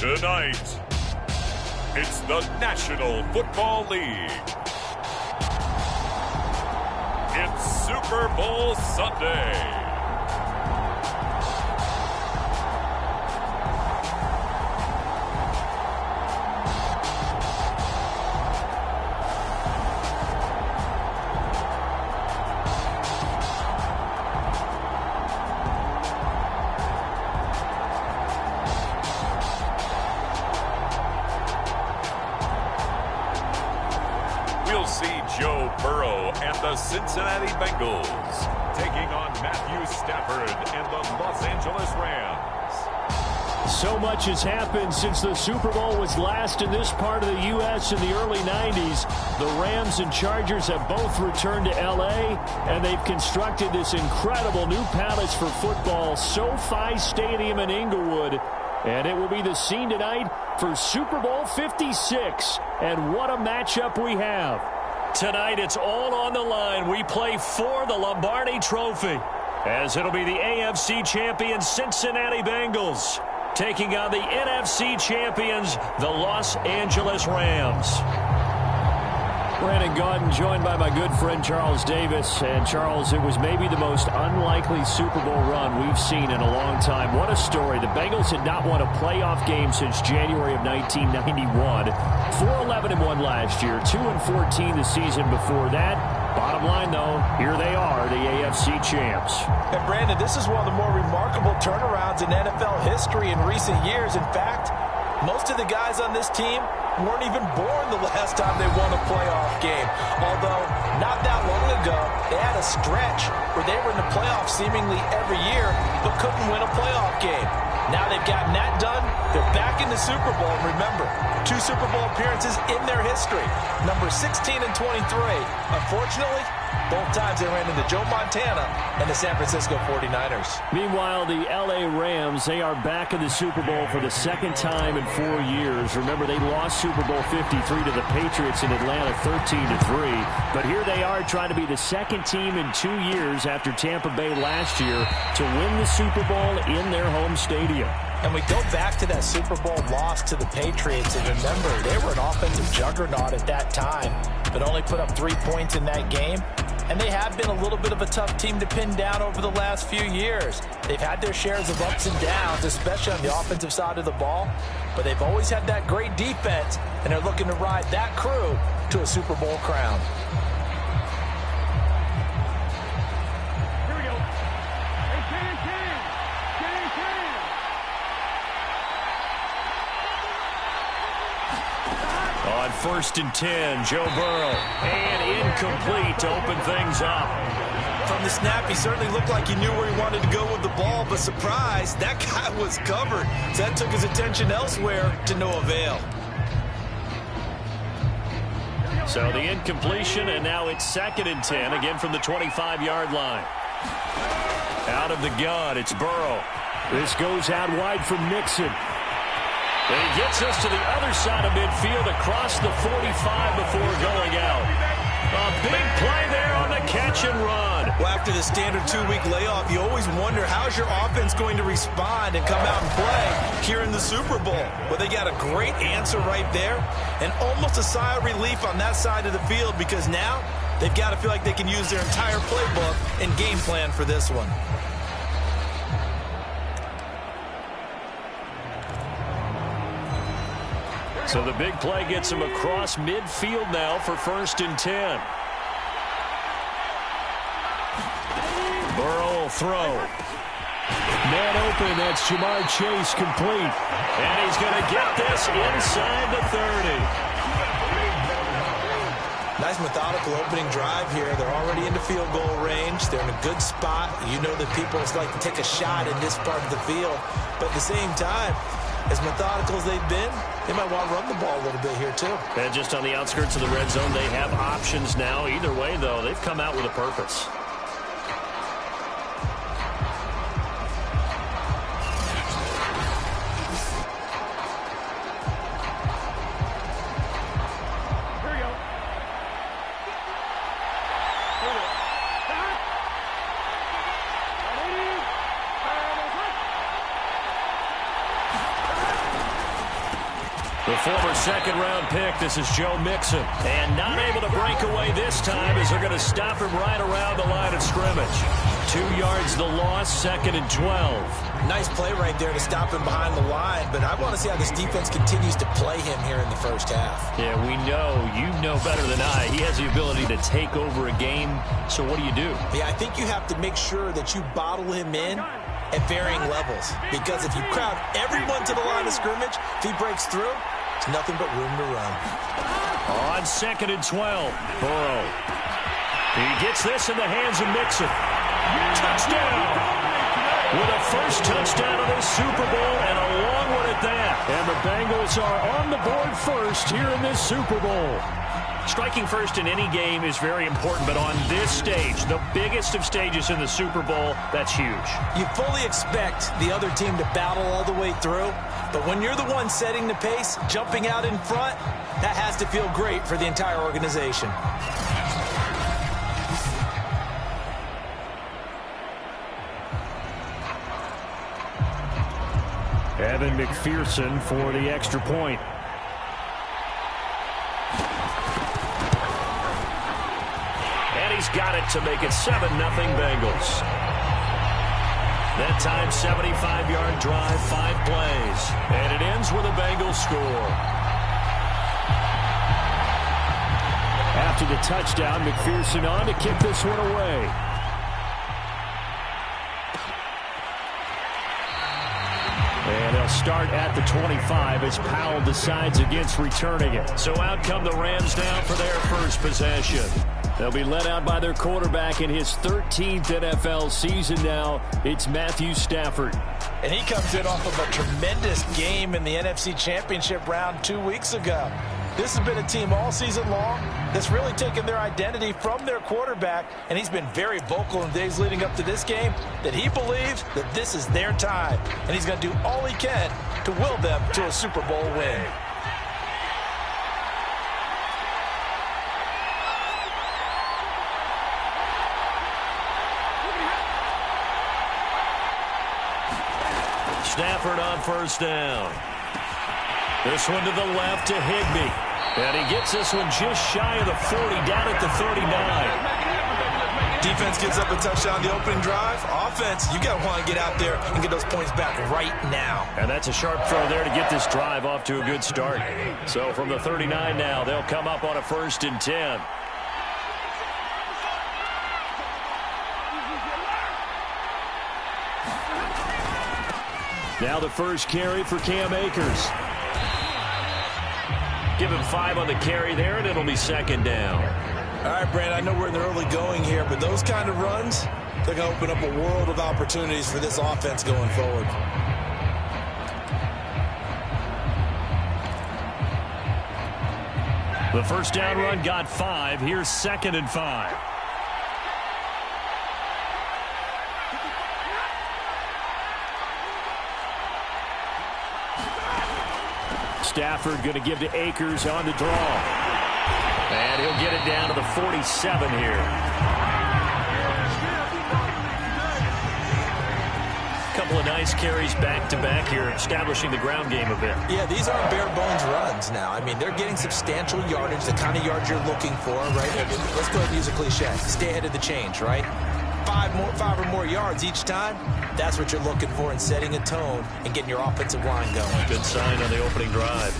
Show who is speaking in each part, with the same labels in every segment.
Speaker 1: Tonight, it's the National Football League. It's Super Bowl Sunday. We'll see Joe Burrow and the Cincinnati Bengals taking on Matthew Stafford and the Los Angeles Rams.
Speaker 2: So much has happened since the Super Bowl was last in this part of the U.S. in the early 90s. The Rams and Chargers have both returned to L.A., and they've constructed this incredible new palace for football, SoFi Stadium in Inglewood. And it will be the scene tonight for Super Bowl 56. And what a matchup we have. Tonight, it's all on the line. We play for the Lombardi Trophy, as it'll be the AFC champion Cincinnati Bengals taking on the NFC champions, the Los Angeles Rams. Brandon Gaudin joined by my good friend Charles Davis. And Charles, it was maybe the most unlikely Super Bowl run we've seen in a long time. What a story. The Bengals had not won a playoff game since January of 1991. 4-11-1 last year, 2-14 the season before that. Bottom line, though, here they are, the AFC champs.
Speaker 3: And Brandon, this is one of the more remarkable turnarounds in NFL history in recent years. In fact, most of the guys on this team weren't even born the last time they won a playoff game. Although, not that long ago, they had a stretch where they were in the playoffs seemingly every year, but couldn't win a playoff game. Now they've gotten that done. They're back in the Super Bowl. And remember, 2 Super Bowl appearances in their history. Number 16 and 23. Unfortunately, both times they ran into Joe Montana and the San Francisco 49ers.
Speaker 2: Meanwhile, the L.A. Rams, they are back in the Super Bowl for the second time in 4 years. Remember, they lost Super Bowl 53 to the Patriots in Atlanta 13-3. But here they are trying to be the second team in 2 years after Tampa Bay last year to win the Super Bowl in their home stadium.
Speaker 3: And we go back to that Super Bowl loss to the Patriots, and remember, they were an offensive juggernaut at that time, but only put up 3 points in that game. And they have been a little bit of a tough team to pin down over the last few years. They've had their shares of ups and downs, especially on the offensive side of the ball, but they've always had that great defense, and they're looking to ride that crew to a Super Bowl crown.
Speaker 2: On 1st and 10, Joe Burrow. And incomplete to open things up.
Speaker 3: From the snap, he certainly looked like he knew where he wanted to go with the ball, but surprise, that guy was covered. So that took his attention elsewhere to no avail.
Speaker 2: So the incompletion, and now it's 2nd and 10, again from the 25-yard line. Out of the gun, it's Burrow. This goes out wide from Nixon. And he gets us to the other side of midfield across the 45 before going out. A big play there on the catch and run.
Speaker 3: Well, after the standard 2-week layoff, you always wonder how's your offense going to respond and come out and play here in the Super Bowl. Well, they got a great answer right there and almost a sigh of relief on that side of the field because now they've got to feel like they can use their entire playbook and game plan for this one.
Speaker 2: So the big play gets him across midfield now for 1st and 10. Burrow will throw. Man open, that's Jamar Chase complete. And he's going to get this inside the 30.
Speaker 3: Nice methodical opening drive here. They're already into field goal range. They're in a good spot. You know that people like to take a shot in this part of the field. But at the same time, as methodical as they've been, they might want to run the ball a little bit here too.
Speaker 2: And just on the outskirts of the red zone, they have options now. Either way, though, they've come out with a purpose. The former second-round pick, this is Joe Mixon. And not able to break away this time as they're going to stop him right around the line of scrimmage. 2 yards the loss, 2nd and 12.
Speaker 3: Nice play right there to stop him behind the line, but I want to see how this defense continues to play him here in the first half.
Speaker 2: Yeah, we know, you know better than I, he has the ability to take over a game, so what do you do?
Speaker 3: Yeah, I think you have to make sure that you bottle him in at varying levels, because if you crowd everyone to the line of scrimmage, if he breaks through, it's nothing but room to run.
Speaker 2: On 2nd and 12, Burrow. He gets this in the hands of Mixon. Touchdown! With a first touchdown of this Super Bowl, and a long one at that. And the Bengals are on the board first here in this Super Bowl. Striking first in any game is very important, but on this stage, the biggest of stages in the Super Bowl, that's huge.
Speaker 3: You fully expect the other team to battle all the way through, but when you're the one setting the pace, jumping out in front, that has to feel great for the entire organization.
Speaker 2: Evan McPherson for the extra point. And he's got it to make it 7-0 Bengals. That time, 75-yard drive, 5 plays. And it ends with a Bengals score. After the touchdown, McPherson on to kick this one away. And they'll start at the 25 as Powell decides against returning it. So out come the Rams now for their first possession. They'll be led out by their quarterback in his 13th NFL season now. It's Matthew Stafford.
Speaker 3: And he comes in off of a tremendous game in the NFC Championship round 2 weeks ago. This has been a team all season long that's really taken their identity from their quarterback, and he's been very vocal in days leading up to this game that he believes that this is their time, and he's going to do all he can to will them to a Super Bowl win.
Speaker 2: Stafford on first down. This one to the left to Higbee. And he gets this one just shy of the 40, down at the 39.
Speaker 3: Defense gives up a touchdown on the opening drive. Offense, you got to want to get out there and get those points back right now.
Speaker 2: And that's a sharp throw there to get this drive off to a good start. So from the 39 now, they'll come up on a 1st and 10. Now the first carry for Cam Akers. Give him 5 on the carry there, and it'll be 2nd down.
Speaker 3: All right, Brand, I know we're in the early going here, but those kind of runs, they're going to open up a world of opportunities for this offense going forward.
Speaker 2: The first down run got 5. Here's 2nd and 5. Stafford going to give to Akers on the draw. And he'll get it down to the 47 here. Couple of nice carries back-to-back here, establishing the ground game a bit.
Speaker 3: Yeah, these aren't bare-bones runs now. I mean, they're getting substantial yardage, the kind of yards you're looking for, right? Let's go ahead and use a cliche. Stay ahead of the change, right? 5 or more yards each time. That's what you're looking for in setting a tone and getting your offensive line going.
Speaker 2: Good sign on the opening drive.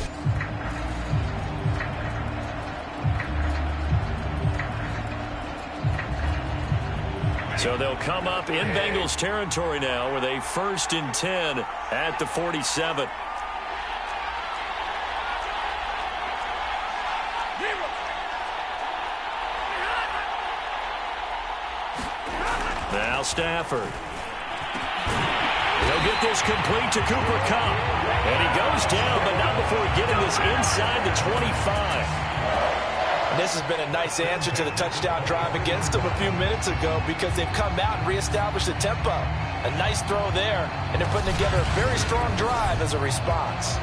Speaker 2: So they'll come up in Bengals territory now with a 1st and 10 at the 47. Now Stafford. He'll get this complete to Cooper Kupp. And he goes down, but not before getting this inside the 25.
Speaker 3: And this has been a nice answer to the touchdown drive against them a few minutes ago because they've come out and reestablished the tempo. A nice throw there, and they're putting together a very strong drive as a response.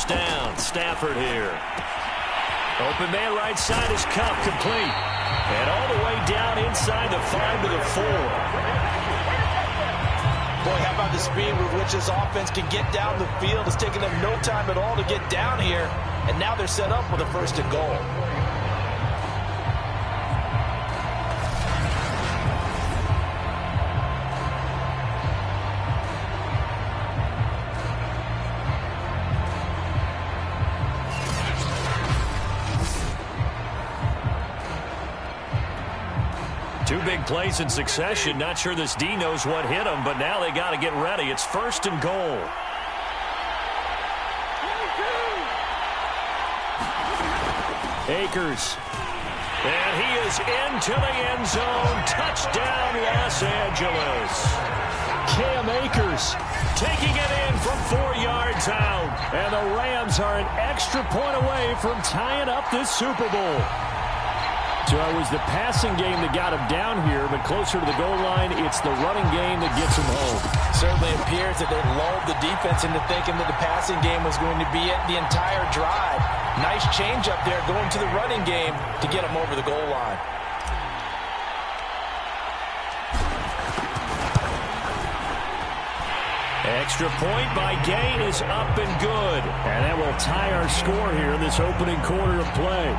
Speaker 2: first down. Stafford here. Open man right side is Cup, complete. And all the way down inside the 5 to the 4.
Speaker 3: Boy, how about the speed with which this offense can get down the field? It's taking them no time at all to get down here. And now they're set up with a 1st and goal.
Speaker 2: Two big plays in succession. Not sure this D knows what hit him, but now they got to get ready. It's 1st and goal. Akers. And he is into the end zone. Touchdown, Los Angeles. Cam Akers taking it in from 4 yards out. And the Rams are an extra point away from tying up this Super Bowl. So it was the passing game that got him down here, but closer to the goal line, it's the running game that gets him home.
Speaker 3: Certainly appears that they lulled the defense into thinking that the passing game was going to be it the entire drive. Nice change up there going to the running game to get him over the goal line.
Speaker 2: Extra point by Gain is up and good. And that will tie our score here in this opening quarter of play.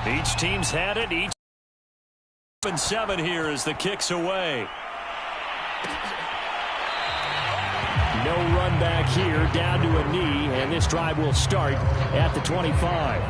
Speaker 2: Each team's had it. Each 7 here as the kick's away. No run back here, down to a knee, and this drive will start at the 25.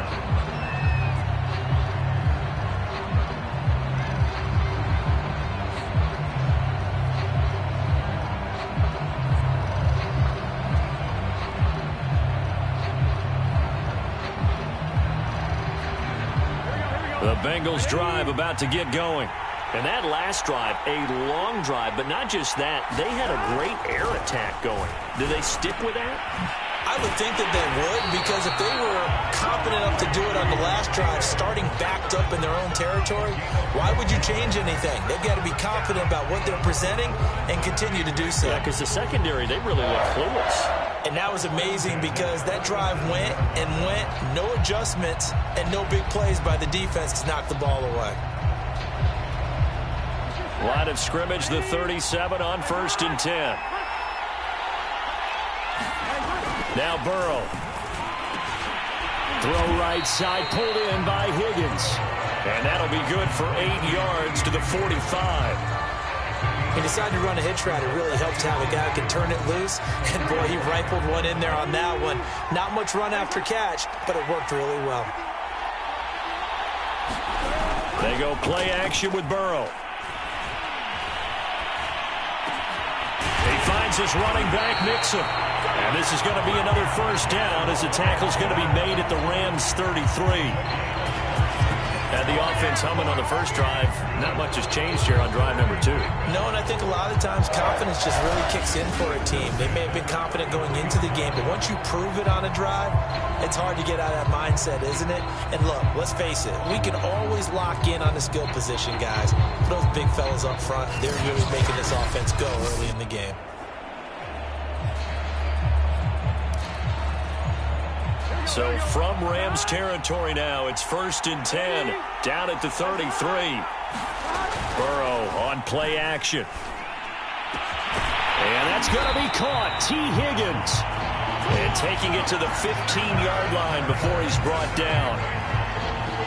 Speaker 2: The Bengals drive about to get going. And that last drive, a long drive, but not just that. They had a great air attack going. Do they stick with that?
Speaker 3: I would think that they would, because if they were confident enough to do it on the last drive, starting backed up in their own territory, why would you change anything? They've got to be confident about what they're presenting and continue to do so.
Speaker 2: Yeah, because the secondary, they really look clueless.
Speaker 3: And that was amazing because that drive went and went, no adjustments, and no big plays by the defense to knock the ball away.
Speaker 2: Line of scrimmage, the 37 on 1st and 10. Now Burrow. Throw right side, pulled in by Higgins. And that'll be good for 8 yards to the 45.
Speaker 3: He decided to run a hitch route. It really helped to have a guy who can turn it loose. And, boy, he rifled one in there on that one. Not much run after catch, but it worked really well.
Speaker 2: They go play action with Burrow. He finds his running back, Mixon. And this is going to be another 1st down as the tackle's going to be made at the Rams' 33. And the offense humming on the first drive. Not much has changed here on drive number 2.
Speaker 3: No, and I think a lot of times confidence just really kicks in for a team. They may have been confident going into the game, but once you prove it on a drive, it's hard to get out of that mindset, isn't it? And look, let's face it, we can always lock in on the skill position, guys. Those big fellas up front, they're really making this offense go early in the game.
Speaker 2: So from Rams territory now, it's 1st and 10, down at the 33. Burrow on play action. And that's going to be caught. T. Higgins. And taking it to the 15-yard line before he's brought down.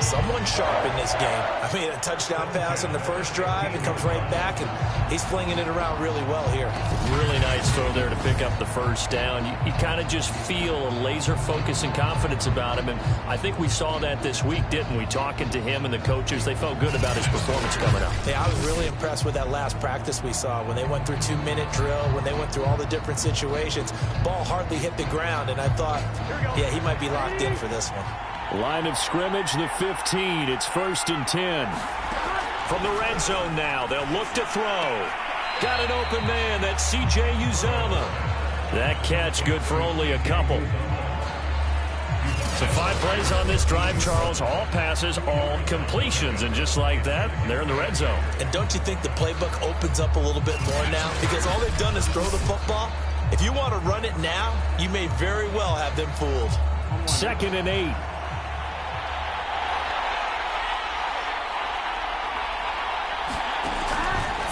Speaker 3: Someone sharp in this game. I mean, a touchdown pass on the first drive. It comes right back, and he's flinging it around really well here.
Speaker 2: Really nice throw there to pick up the 1st down. You kind of just feel a laser focus and confidence about him, and I think we saw that this week, didn't we? Talking to him and the coaches, they felt good about his performance coming up.
Speaker 3: Yeah, I was really impressed with that last practice we saw when they went through 2-minute drill, when they went through all the different situations. Ball hardly hit the ground, and I thought, yeah, he might be locked in for this one.
Speaker 2: Line of scrimmage, the 15. It's 1st and 10. From the red zone now, they'll look to throw. Got an open man. That's C.J. Uzomah. That catch good for only a couple. So 5 plays on this drive, Charles. All passes, all completions. And just like that, they're in the red zone.
Speaker 3: And don't you think the playbook opens up a little bit more now? Because all they've done is throw the football. If you want to run it now, you may very well have them fooled.
Speaker 2: 2nd and 8.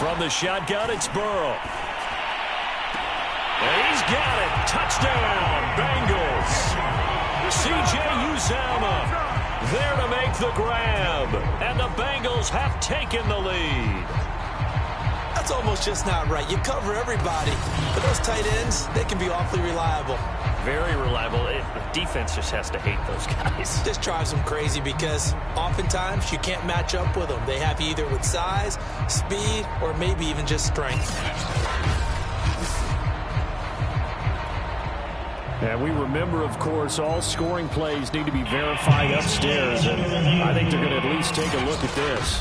Speaker 2: From the shotgun, it's Burrow. And he's got it. Touchdown, Bengals. C.J. Uzomah there to make the grab. And the Bengals have taken the lead.
Speaker 3: That's almost just not right. You cover everybody. But those tight ends, they can be awfully reliable.
Speaker 2: Very reliable. The defense just has to hate those guys.
Speaker 3: This drives them crazy because oftentimes you can't match up with them. They have you either with size, speed, or maybe even just strength.
Speaker 2: And we remember, of course, all scoring plays need to be verified upstairs. And I think they're going to at least take a look at this.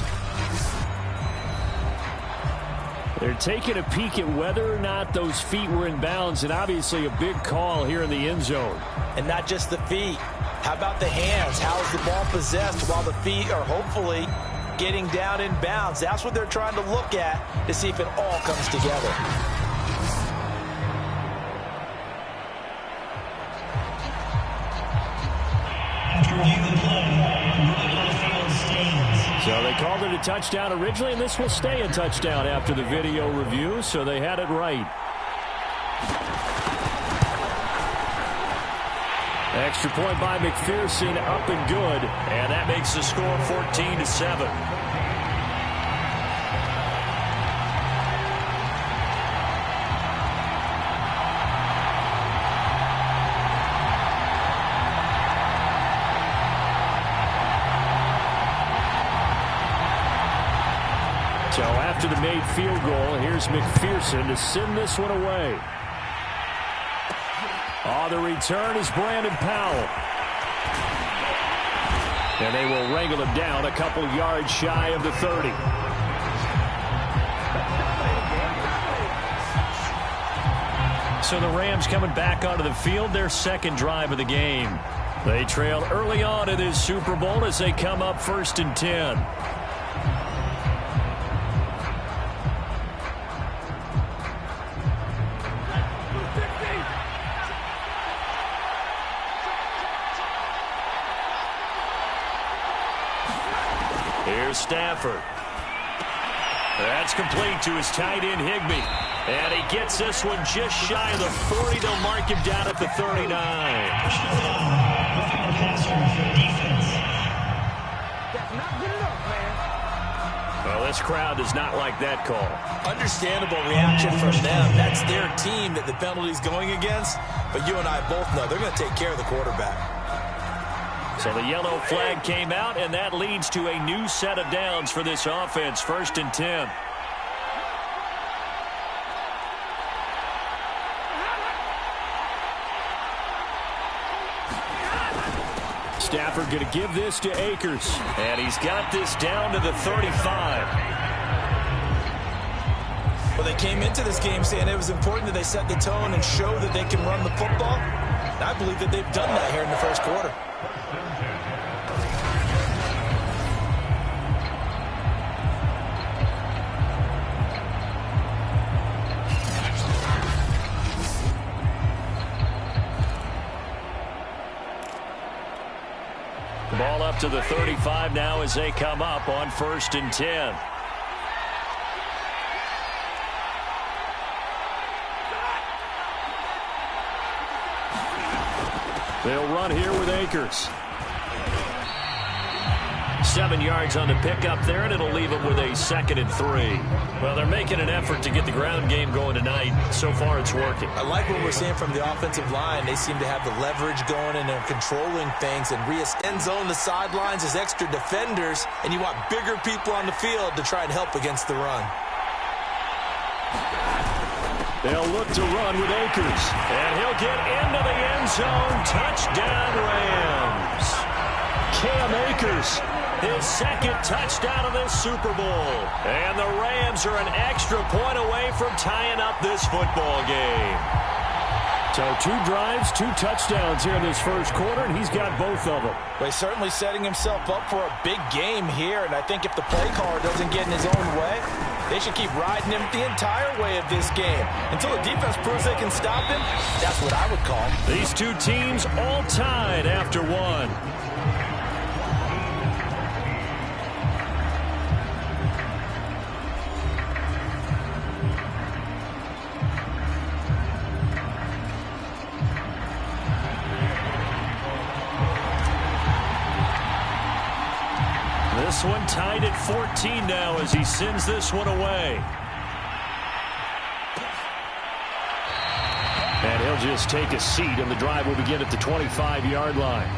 Speaker 2: They're taking a peek at whether or not those feet were in bounds, and obviously a big call here in the end zone.
Speaker 3: And not just the feet. How about the hands? How is the ball possessed while the feet are hopefully getting down in bounds? That's what they're trying to look at to see if it all comes together.
Speaker 2: So they called it a touchdown originally, and this will stay a touchdown after the video review, so they had it right. Extra point by McPherson, up and good, and that makes the score 14-7. So after the made field goal, here's McPherson to send this one away. The return is Brandon Powell. And they will wrangle him down a couple yards shy of the 30. So the Rams coming back onto the field, their second drive of the game. They trail early on in this Super Bowl as they come up 1st and 10. Here's Stafford. That's complete to his tight end, Higbee. And he gets this one just shy of the 40. They'll mark him down at the 39. Well, this crowd does not like that call.
Speaker 3: Understandable reaction from them. That's their team that the penalty's going against. But you and I both know they're going to take care of the quarterback.
Speaker 2: So the yellow flag came out, and that leads to a new set of downs for this offense. 1st and 10. Stafford going to give this to Akers. And he's got this down to the 35.
Speaker 3: Well, they came into this game saying it was important that they set the tone and show that they can run the football. And I believe that they've done that here in the first quarter.
Speaker 2: Ball up to the 35 now as they come up on 1st and 10. They'll run here with Akers. 7 yards on the pickup there, and it'll leave them with a 2nd and 3. Well, they're making an effort to get the ground game going tonight. So far, it's working.
Speaker 3: I like what we're seeing from the offensive line. They seem to have the leverage going, and they're controlling things. And end zone the sidelines as extra defenders, and you want bigger people on the field to try and help against the run.
Speaker 2: They'll look to run with Akers. And he'll get into the end zone. Touchdown, Rams. Cam Akers, his second touchdown of this Super Bowl. And the Rams are an extra point away from tying up this football game. So 2 drives, 2 touchdowns here in this first quarter, and he's got both of them.
Speaker 3: Well, he's certainly setting himself up for a big game here, and I think if the play caller doesn't get in his own way, they should keep riding him the entire way of this game. Until the defense proves they can stop him, that's what I would call.
Speaker 2: These 2 teams all tied after 1. This one tied at 14 now as he sends this one away. And he'll just take a seat, and the drive will begin at the 25-yard line.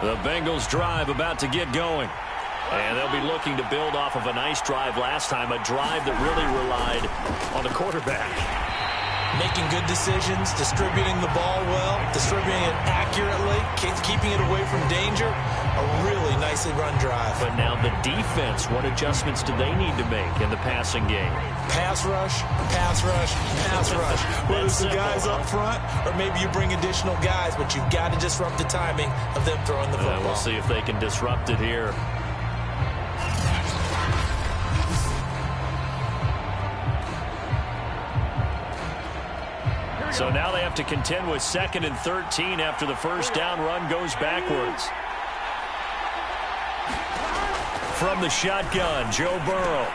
Speaker 2: The Bengals drive about to get going. And they'll be looking to build off of a nice drive last time, a drive that really relied on the quarterback.
Speaker 3: Making good decisions, distributing the ball well, distributing it accurately, keeping it away from danger. A really nicely run drive.
Speaker 2: But now the defense, what adjustments do they need to make in the passing game?
Speaker 3: Pass rush, pass rush, pass rush. Whether it's the guys up front or maybe you bring additional guys, but you've got to disrupt the timing of them throwing the football.
Speaker 2: We'll see if they can disrupt it here. So now they have to contend with 2nd and 13 after the first down run goes backwards. From the shotgun, Joe Burrow.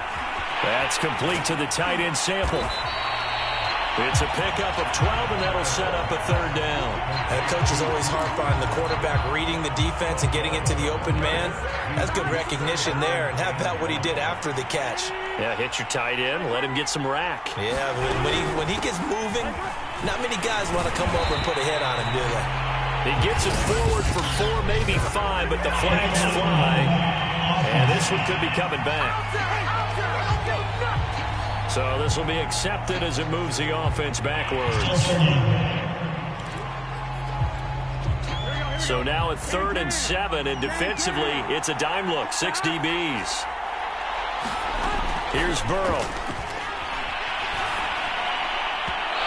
Speaker 2: That's complete to the tight end sample. It's a pickup of 12, and that'll set up a 3rd down.
Speaker 3: And coaches always harp on the quarterback reading the defense and getting it to the open man. That's good recognition there. And how about what he did after the catch?
Speaker 2: Yeah, hit your tight end, let him get some rack.
Speaker 3: Yeah, when he gets moving, not many guys want to come over and put a hit on him, do they?
Speaker 2: He gets it forward for 4, maybe 5, but the flags fly. And this one could be coming back. So this will be accepted as it moves the offense backwards. So now at 3rd and 7, and defensively, it's a dime look, 6 DBs. Here's Burrow.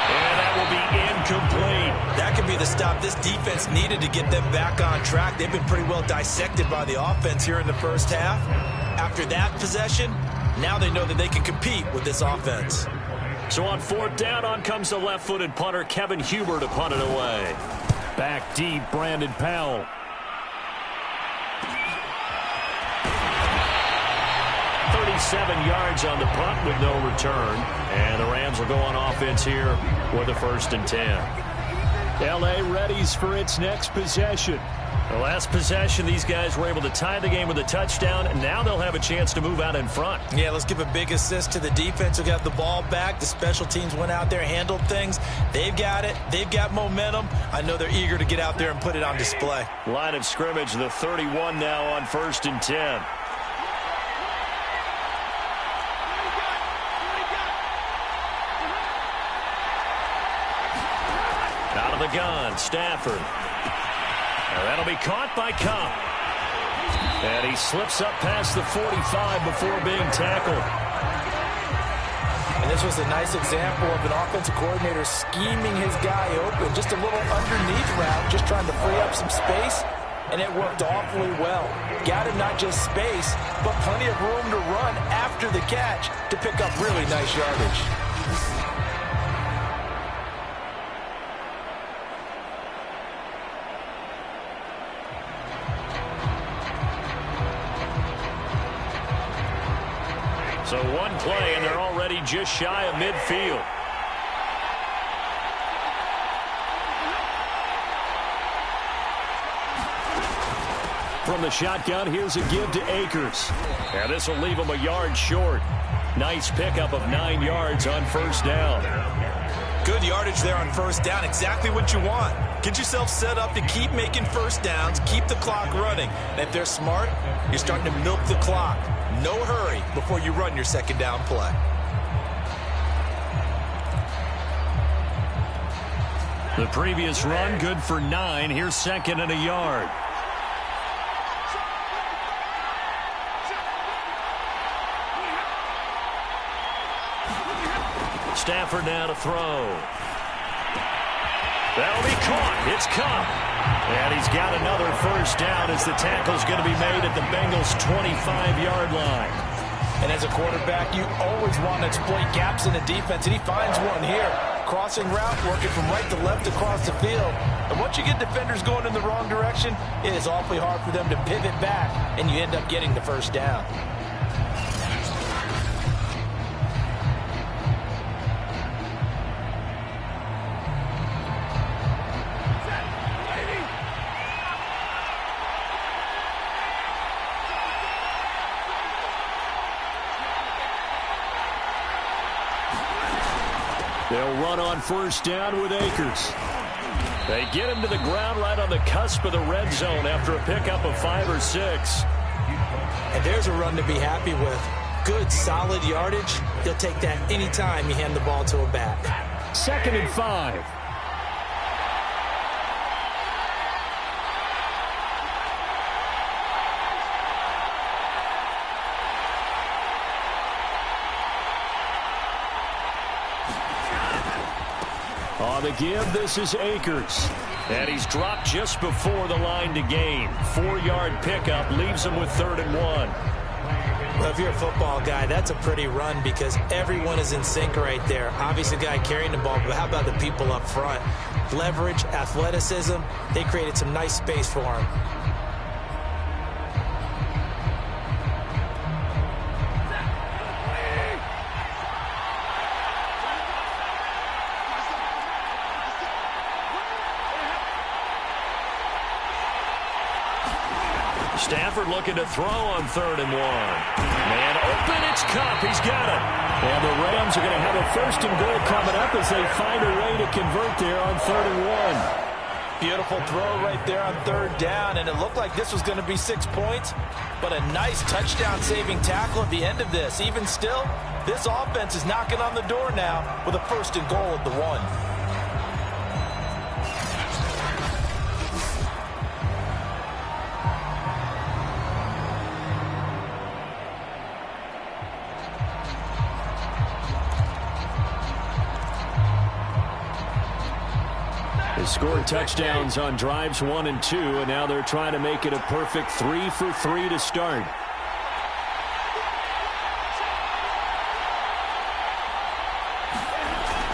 Speaker 2: And that will be incomplete.
Speaker 3: That could be the stop this defense needed to get them back on track. They've been pretty well dissected by the offense here in the first half. After that possession, now they know that they can compete with this offense.
Speaker 2: So on 4th down, on comes the left-footed punter, Kevin Huber, to punt it away. Back deep, Brandon Powell. Yards on the punt with no return. And the Rams will go on offense here with a 1st and 10. L.A. readies for its next possession. The last possession, these guys were able to tie the game with a touchdown, and now they'll have a chance to move out in front.
Speaker 3: Yeah, let's give a big assist to the defense who got the ball back. The special teams went out there, handled things. They've got it. They've got momentum. I know they're eager to get out there and put it on display.
Speaker 2: Line of scrimmage, the 31 now on 1st and 10. Out of the gun, Stafford. Now that'll be caught by Cobb. And he slips up past the 45 before being tackled.
Speaker 3: And this was a nice example of an offensive coordinator scheming his guy open. Just a little underneath route, just trying to free up some space. And it worked awfully well. Got him not just space, but plenty of room to run after the catch to pick up really nice yardage.
Speaker 2: So one play, and they're already just shy of midfield. From the shotgun, here's a give to Akers. And this will leave him a yard short. Nice pickup of 9 yards on first down.
Speaker 3: Good yardage there on first down. Exactly what you want. Get yourself set up to keep making first downs, keep the clock running. And if they're smart, you're starting to milk the clock. No hurry before you run your second down play.
Speaker 2: The previous run, good for 9. Here's second and a yard. Stafford now to throw. That'll be caught. It's Cup. And he's got another first down as the tackle's going to be made at the Bengals' 25-yard line.
Speaker 3: And as a quarterback, you always want to exploit gaps in the defense, and he finds one here. Crossing route, working from right to left across the field. And once you get defenders going in the wrong direction, it is awfully hard for them to pivot back, and you end up getting the first down.
Speaker 2: They'll run on first down with Akers. They get him to the ground right on the cusp of the red zone after a pickup of 5 or 6.
Speaker 3: And there's a run to be happy with. Good, solid yardage. He'll take that anytime you hand the ball to him back.
Speaker 2: 2nd and 5. On the give, this is Akers. And he's dropped just before the line to gain. 4-yard pickup leaves him with 3rd and 1.
Speaker 3: Well, if you're a football guy, that's a pretty run because everyone is in sync right there. Obviously, the guy carrying the ball, but how about the people up front? Leverage, athleticism, they created some nice space for him.
Speaker 2: Stafford looking to throw on 3rd and 1. Man open, it's Cup. He's got it. And the Rams are going to have a 1st and goal coming up as they find a way to convert there on 3rd and 1.
Speaker 3: Beautiful throw right there on 3rd down, and it looked like this was going to be 6 points, but a nice touchdown-saving tackle at the end of this. Even still, this offense is knocking on the door now with a 1st and goal at the 1.
Speaker 2: They scored touchdowns on drives 1 and 2, and now they're trying to make it a perfect 3 for 3 to start.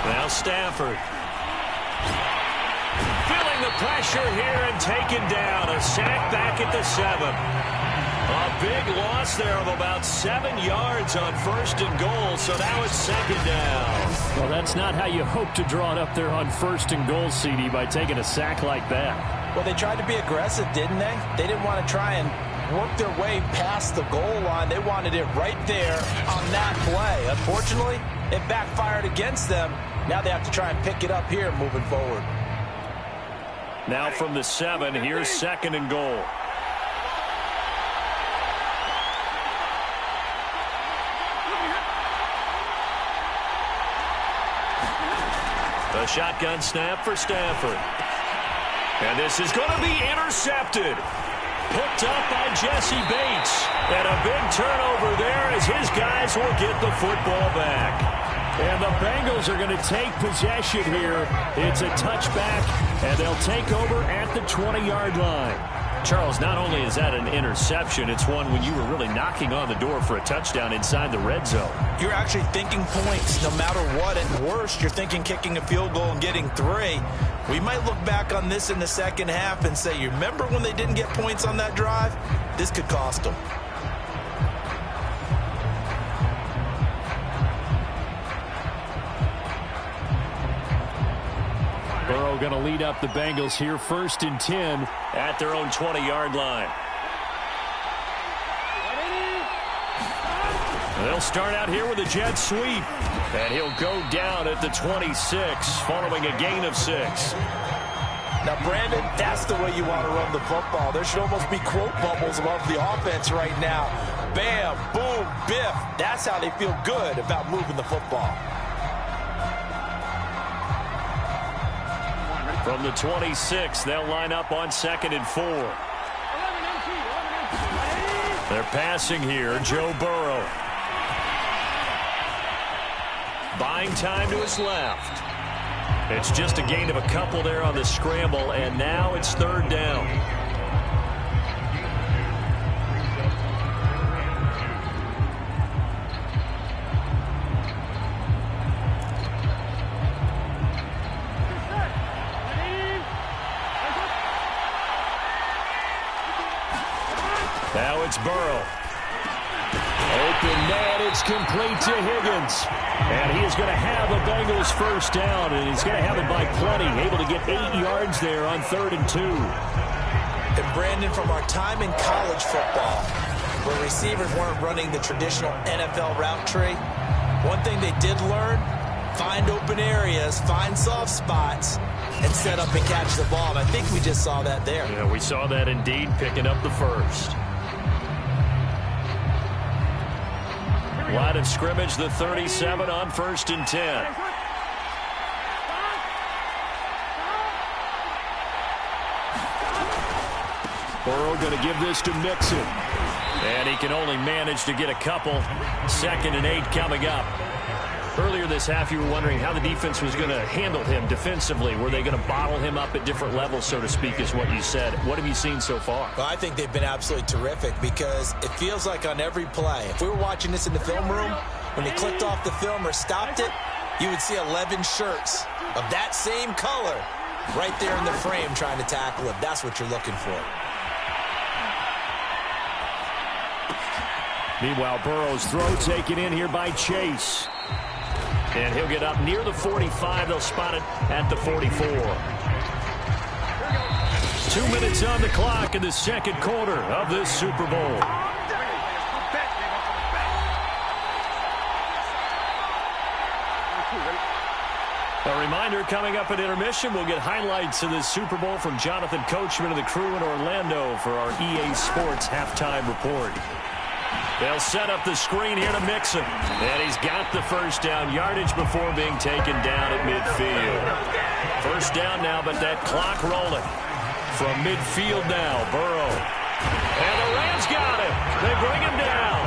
Speaker 2: Now Stafford. Feeling the pressure here and taken down. A sack back at the 7. A big loss there of about 7 yards on 1st and goal, so now it's 2nd down. Well, that's not how you hope to draw it up there on 1st and goal, CD, by taking a sack like that.
Speaker 3: Well, they tried to be aggressive, didn't they? They didn't want to try and work their way past the goal line. They wanted it right there on that play. Unfortunately, it backfired against them. Now they have to try and pick it up here moving forward.
Speaker 2: Now from the 7, here's 2nd and goal. A shotgun snap for Stafford. And this is going to be intercepted. Picked up by Jesse Bates. And a big turnover there as his guys will get the football back. And the Bengals are going to take possession here. It's a touchback, and they'll take over at the 20-yard line. Charles, not only is that an interception, it's one when you were really knocking on the door for a touchdown inside the red zone.
Speaker 3: You're actually thinking points no matter what. At worst, you're thinking kicking a field goal and getting 3. We might look back on this in the second half and say, you remember when they didn't get points on that drive? This could cost them.
Speaker 2: Burrow going to lead up the Bengals here 1st and 10 at their own 20-yard line. They'll start out here with a jet sweep. And he'll go down at the 26 following a gain of 6.
Speaker 3: Now, Brandon, that's the way you want to run the football. There should almost be quote bubbles above the offense right now. Bam, boom, biff. That's how they feel good about moving the football.
Speaker 2: From the 26, they'll line up on 2nd and 4. They're passing here, Joe Burrow. Buying time to his left. It's just a gain of a couple there on the scramble, and now it's 3rd down. Now it's Burrow. Open net, it's complete to Higgins. And he is going to have a Bengals first down, and he's going to have it by plenty. Able to get 8 yards there on 3rd and 2.
Speaker 3: And Brandon, from our time in college football, where receivers weren't running the traditional NFL route tree, one thing they did learn, find open areas, find soft spots, and set up and catch the ball. And I think we just saw that there.
Speaker 2: Yeah, we saw that indeed, picking up the first. Line of scrimmage, the 37 on 1st and 10. Burrow going to give this to Mixon. And he can only manage to get a couple. 2nd and 8 coming up. Earlier this half, you were wondering how the defense was going to handle him defensively. Were they going to bottle him up at different levels, so to speak, is what you said. What have you seen so far?
Speaker 3: Well, I think they've been absolutely terrific because it feels like on every play, if we were watching this in the film room, when they clicked off the film or stopped it, you would see 11 shirts of that same color right there in the frame trying to tackle him. That's what you're looking for.
Speaker 2: Meanwhile, Burrow's throw taken in here by Chase. And he'll get up near the 45. They'll spot it at the 44. 2 minutes on the clock in the 2nd quarter of this Super Bowl. A reminder, coming up at intermission, we'll get highlights of this Super Bowl from Jonathan Coachman and the crew in Orlando for our EA Sports halftime report. They'll set up the screen here to Mixon. And he's got the first down yardage before being taken down at midfield. First down now, but that clock rolling. From midfield now, Burrow. And the Rams got him. They bring him down.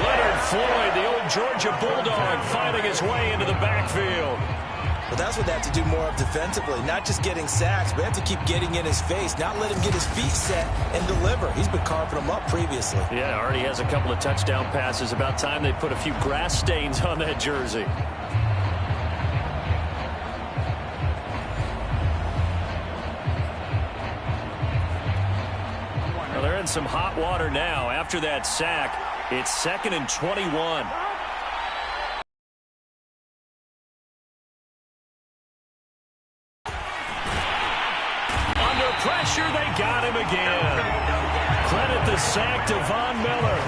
Speaker 2: Leonard Floyd, the old Georgia Bulldog, finding his way into the backfield.
Speaker 3: But that's what they have to do more of defensively. Not just getting sacks, but they have to keep getting in his face. Not let him get his feet set and deliver. He's been carving them up previously.
Speaker 2: Yeah, already has a couple of touchdown passes. About time they put a few grass stains on that jersey. Well, they're in some hot water now. After that sack, it's 2nd and 21. Pressure, they got him again. Credit the sack to Von Miller.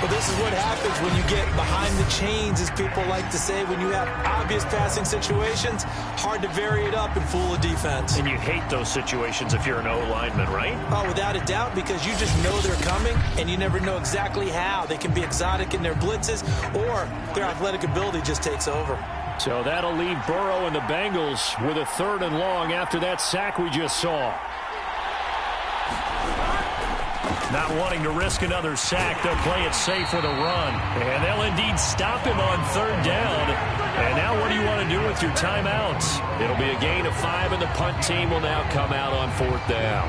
Speaker 3: Well, this is what happens when you get behind the chains, as people like to say. When you have obvious passing situations, hard to vary it up and fool a defense.
Speaker 2: And you hate those situations if you're an O-lineman, right?
Speaker 3: Oh, without a doubt, because you just know they're coming, and you never know exactly how. They can be exotic in their blitzes, or their athletic ability just takes over.
Speaker 2: So that'll leave Burrow and the Bengals with a 3rd and long after that sack we just saw. Not wanting to risk another sack, they'll play it safe with a run. And they'll indeed stop him on 3rd down. And now what do you want to do with your timeouts? It'll be a gain of 5, and the punt team will now come out on 4th down.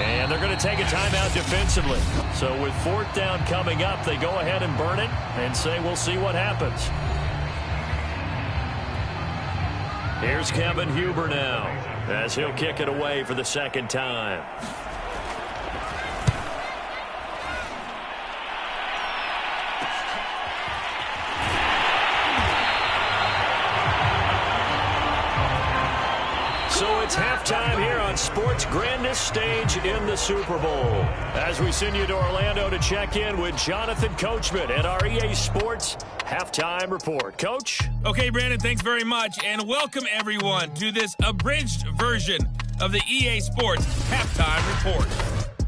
Speaker 2: And they're going to take a timeout defensively. So with 4th down coming up, they go ahead and burn it and say we'll see what happens. Here's Kevin Huber now, as he'll kick it away for the 2nd time. So it's halftime here on sports' grandest stage in the Super Bowl. As we send you to Orlando to check in with Jonathan Coachman at our EA Sports Halftime Report. Coach?
Speaker 4: Okay, Brandon, thanks very much. And welcome, everyone, to this abridged version of the EA Sports Halftime Report.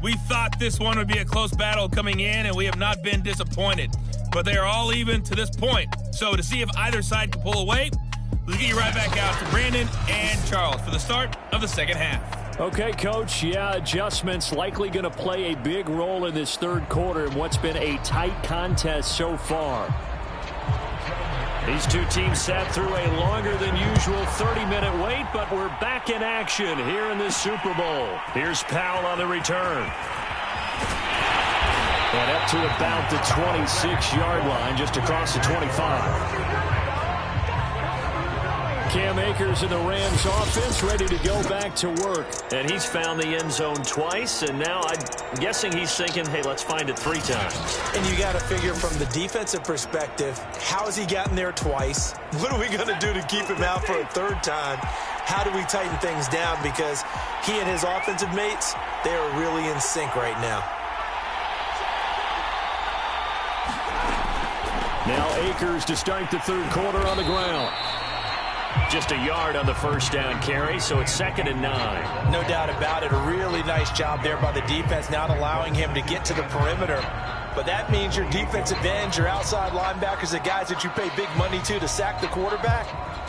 Speaker 4: We thought this one would be a close battle coming in, and we have not been disappointed. But they are all even to this point. So to see if either side can pull away, let's get you right back out to Brandon and Charles for the start of the second half.
Speaker 2: Okay, Coach. Yeah, adjustments likely going to play a big role in this third quarter in what's been a tight contest so far. These two teams sat through a longer than usual 30-minute wait, but we're back in action here in this Super Bowl. Here's Powell on the return. And up to about the 26-yard line, just across the 25. Cam Akers in the Rams offense ready to go back to work. And he's found the end zone twice, and now I'm guessing he's thinking, hey, let's find it 3 times.
Speaker 3: And you got to figure from the defensive perspective, how has he gotten there twice? What are we going to do to keep him out for a 3rd time? How do we tighten things down? Because he and his offensive mates, they are really in sync right now.
Speaker 2: Now Akers to start the third quarter on the ground. Just a yard on the first down carry, so it's 2nd and 9.
Speaker 3: No doubt about it. A really nice job there by the defense, not allowing him to get to the perimeter. But that means your defensive ends, your outside linebackers, the guys that you pay big money to sack the quarterback,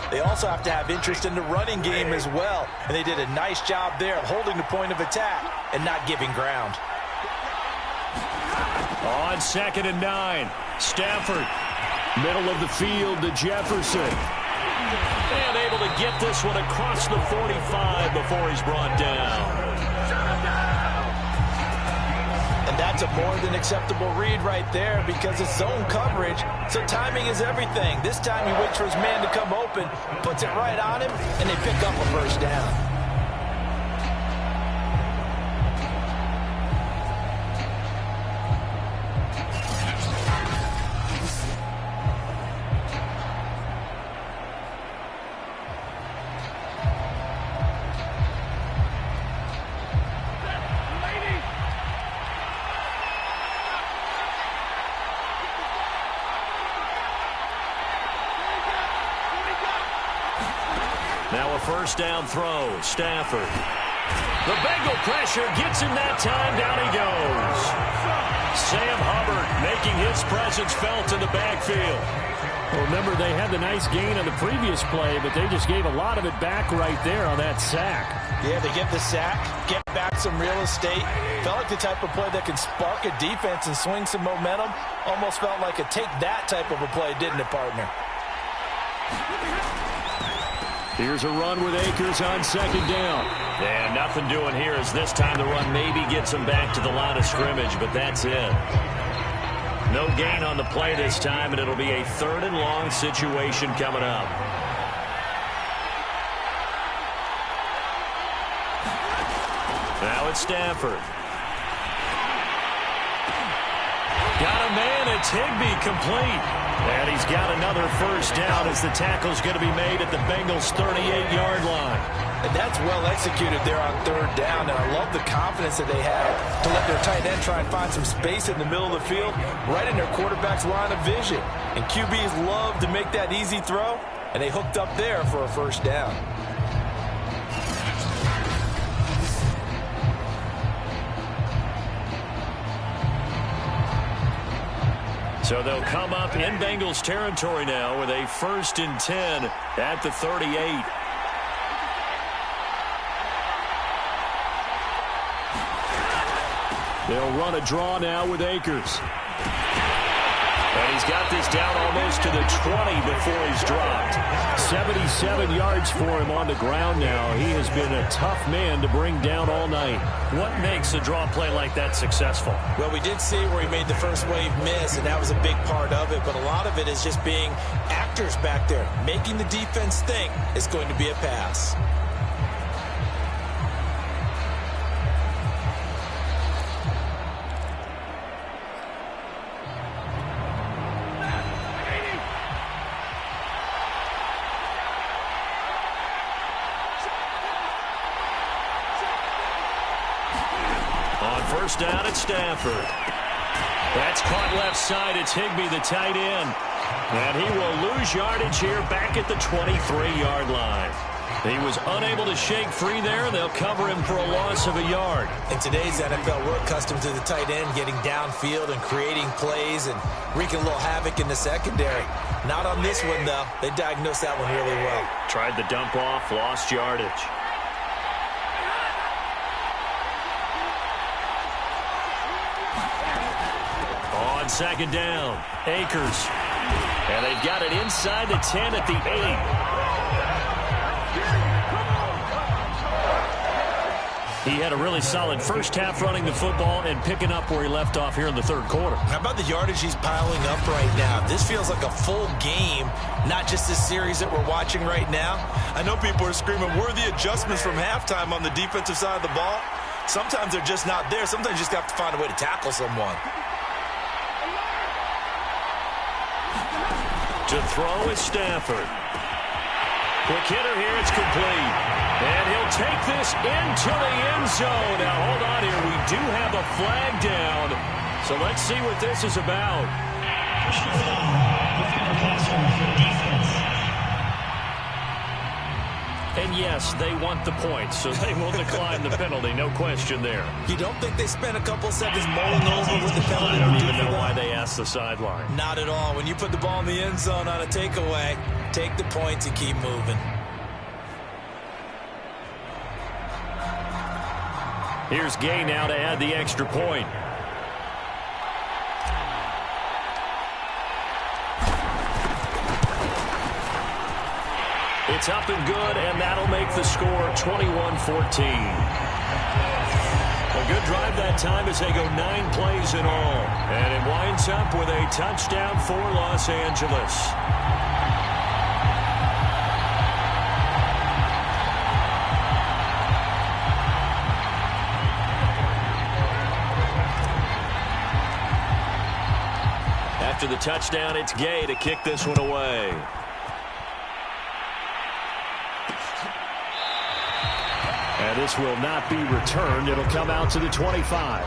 Speaker 3: they also have to have interest in the running game as well. And they did a nice job there of holding the point of attack and not giving ground.
Speaker 2: On 2nd and 9, Stafford, middle of the field to Jefferson. And able to get this one across the 45 before he's brought down.
Speaker 3: And that's a more than acceptable read right there because it's zone coverage, so timing is everything. This time he waits for his man to come open, puts it right on him, and they pick up a first down.
Speaker 2: Now a first down throw. Stafford. The Bengal pressure gets him that time. Down he goes. Sam Hubbard making his presence felt in the backfield. Well, remember, they had the nice gain on the previous play, but they just gave a lot of it back right there on that sack.
Speaker 3: Yeah, they get the sack, get back some real estate. Felt like the type of play that can spark a defense and swing some momentum. Almost felt like a take that type of a play, didn't it, partner?
Speaker 2: Here's a run with Akers on 2nd down. And nothing doing here as this time the run maybe gets him back to the line of scrimmage, but that's it. No gain on the play this time, and it'll be a 3rd and long situation coming up. Now it's Stafford. Got a man, it's Higbee complete. And he's got another first down as the tackle's going to be made at the Bengals' 38-yard line.
Speaker 3: And that's well executed there on 3rd down. And I love the confidence that they had to let their tight end try and find some space in the middle of the field, right in their quarterback's line of vision. And QBs love to make that easy throw, and they hooked up there for a first down.
Speaker 2: So they'll come up in Bengals territory now with a 1st and 10 at the 38. They'll run a draw now with Akers. And he's got this down almost to the 20 before he's dropped. 77 yards for him on the ground now. He has been a tough man to bring down all night. What makes a draw play like that successful?
Speaker 3: Well, we did see where he made the first wave miss, and that was a big part of it. But a lot of it is just being actors back there, making the defense think it's going to be a pass.
Speaker 2: First down at Stafford. That's caught left side. It's Higbee, the tight end. And he will lose yardage here back at the 23-yard line. He was unable to shake free there. They'll cover him for a loss of a yard.
Speaker 3: In today's NFL, we're accustomed to the tight end getting downfield and creating plays and wreaking a little havoc in the secondary. Not on this one, though. They diagnosed that one really well.
Speaker 2: Tried the dump off, lost yardage. On second down, Akers. And they've got it inside the 10 at the 8. He had a really solid first half running the football and picking up where he left off here in the third quarter.
Speaker 3: How about the yardage he's piling up right now? This feels like a full game, not just this series that we're watching right now. I know people are screaming, where are the adjustments from halftime on the defensive side of the ball? Sometimes they're just not there. Sometimes you just have to find a way to tackle someone.
Speaker 2: To throw is Stafford. Quick hitter here, it's complete. And he'll take this into the end zone. Now, hold on here. We do have a flag down. So let's see what this is about. And yes, they want the points, so they will decline the penalty. No question there.
Speaker 3: You don't think they spent a couple seconds mulling over with the penalty?
Speaker 2: I don't even know why they asked the sideline.
Speaker 3: Not at all. When you put the ball in the end zone on a takeaway, take the points and keep moving.
Speaker 2: Here's Gay now to add the extra point. It's up and good, and that'll make the score 21-14. A good drive that time as they go 9 plays in all. And it winds up with a touchdown for Los Angeles. After the touchdown, it's Gay to kick this one away. And this will not be returned. It'll come out to the 25.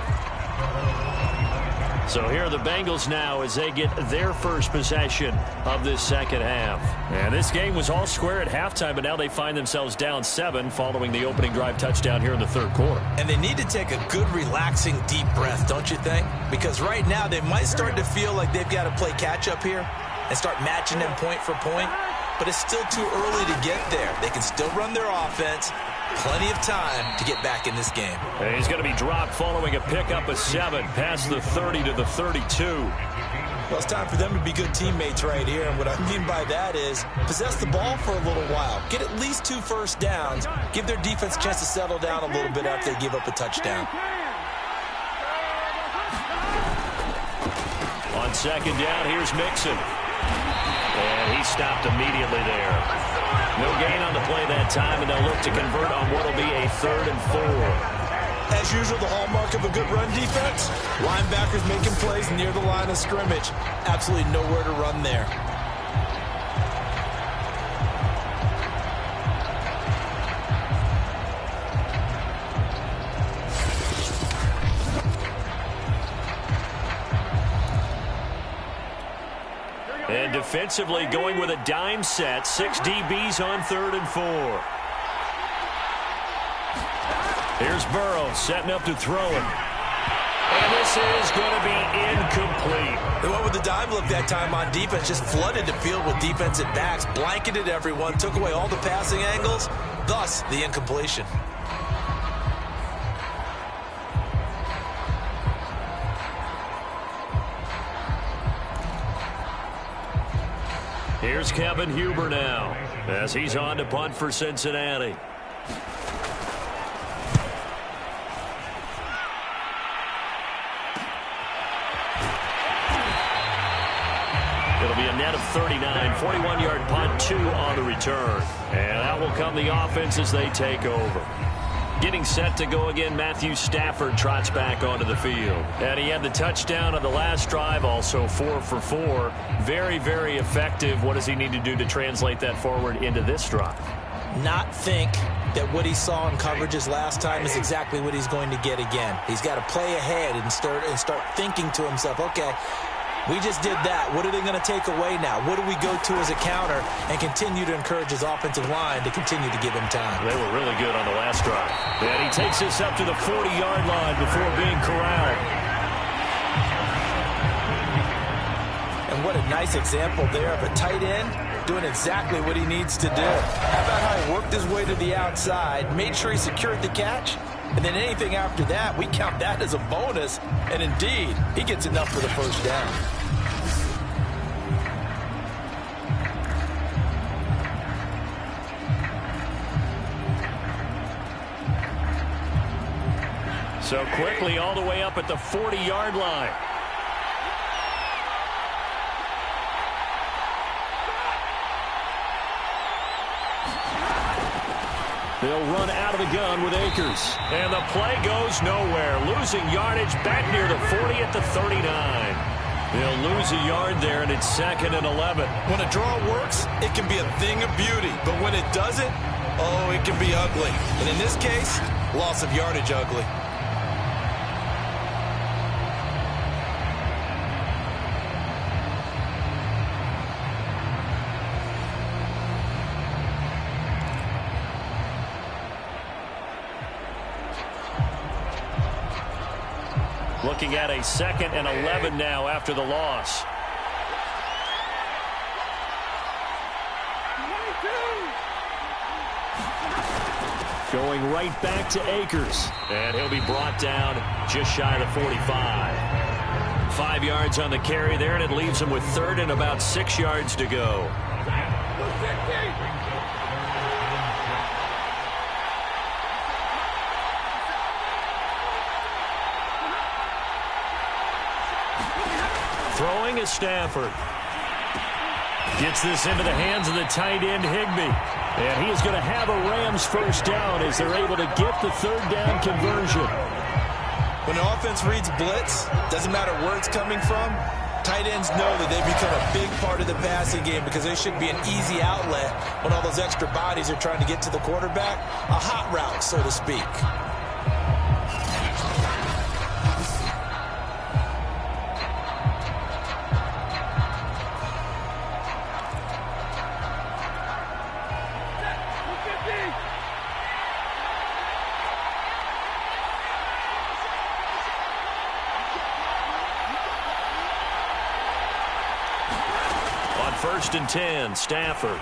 Speaker 2: So here are the Bengals now as they get their first possession of this second half. And this game was all square at halftime, but now they find themselves down 7 following the opening drive touchdown here in the third quarter.
Speaker 3: And they need to take a good, relaxing, deep breath, don't you think? Because right now they might start to feel like they've got to play catch-up here and start matching them point for point. But it's still too early to get there. They can still run their offense. Plenty of time to get back in this game.
Speaker 2: And he's going to be dropped following a pickup of 7 past the 30 to the 32.
Speaker 3: Well, it's time for them to be good teammates right here. And what I mean by that is possess the ball for a little while. Get at least 2 first downs. Give their defense a chance to settle down a little bit after they give up a touchdown.
Speaker 2: On second down, here's Mixon. And he stopped immediately there. No gain on the play that time, and they'll look to convert on what will be a 3rd and 4.
Speaker 3: As usual, the hallmark of a good run defense, linebackers making plays near the line of scrimmage. Absolutely nowhere to run there.
Speaker 2: And defensively going with a dime set. 6 DBs on 3rd and 4. Here's Burrow setting up to throw it. And this is going to be incomplete.
Speaker 3: They went with the dime look that time on defense. Just flooded the field with defensive backs. Blanketed everyone. Took away all the passing angles. Thus, the incompletion.
Speaker 2: Here's Kevin Huber now as he's on to punt for Cincinnati. It'll be a net of 39, 41-yard punt, 2 on the return. And out will come the offense as they take over. Getting set to go again, Matthew Stafford trots back onto the field. And he had the touchdown on the last drive, also 4 for 4. Very, very effective. What does he need to do to translate that forward into this drive?
Speaker 3: not think that what he saw in coverages last time is exactly what he's going to get again. He's got to play ahead and start thinking to himself, okay, we just did that. What are they going to take away now? What do we go to as a counter? And continue to encourage his offensive line to continue to give him time.
Speaker 2: They were really good on the last drive. And he takes this up to the 40-yard line before being corralled.
Speaker 3: And what a nice example there of a tight end doing exactly what he needs to do. How about how he worked his way to the outside, made sure he secured the catch, and then anything after that, we count that as a bonus. And indeed, he gets enough for the first down.
Speaker 2: So quickly all the way up at the 40-yard line. They'll run out of the gun with Akers. And the play goes nowhere. Losing yardage back near the 40 at the 39. They'll lose a yard there, and it's 2nd and 11.
Speaker 3: When a draw works, it can be a thing of beauty. But when it doesn't, oh, it can be ugly. And in this case, loss of yardage ugly.
Speaker 2: Looking at a 2nd and 11 now after the loss. Going right back to Akers. And he'll be brought down just shy of the 45. 5 yards on the carry there, and it leaves him with 3rd and about 6 yards to go. Throwing is Stafford. Gets this into the hands of the tight end, Higbee. And he is going to have a Rams first down as they're able to get the 3rd down conversion.
Speaker 3: When an offense reads blitz, doesn't matter where it's coming from, tight ends know that they become a big part of the passing game because they should be an easy outlet when all those extra bodies are trying to get to the quarterback. A hot route, so to speak.
Speaker 2: First and 10, Stafford.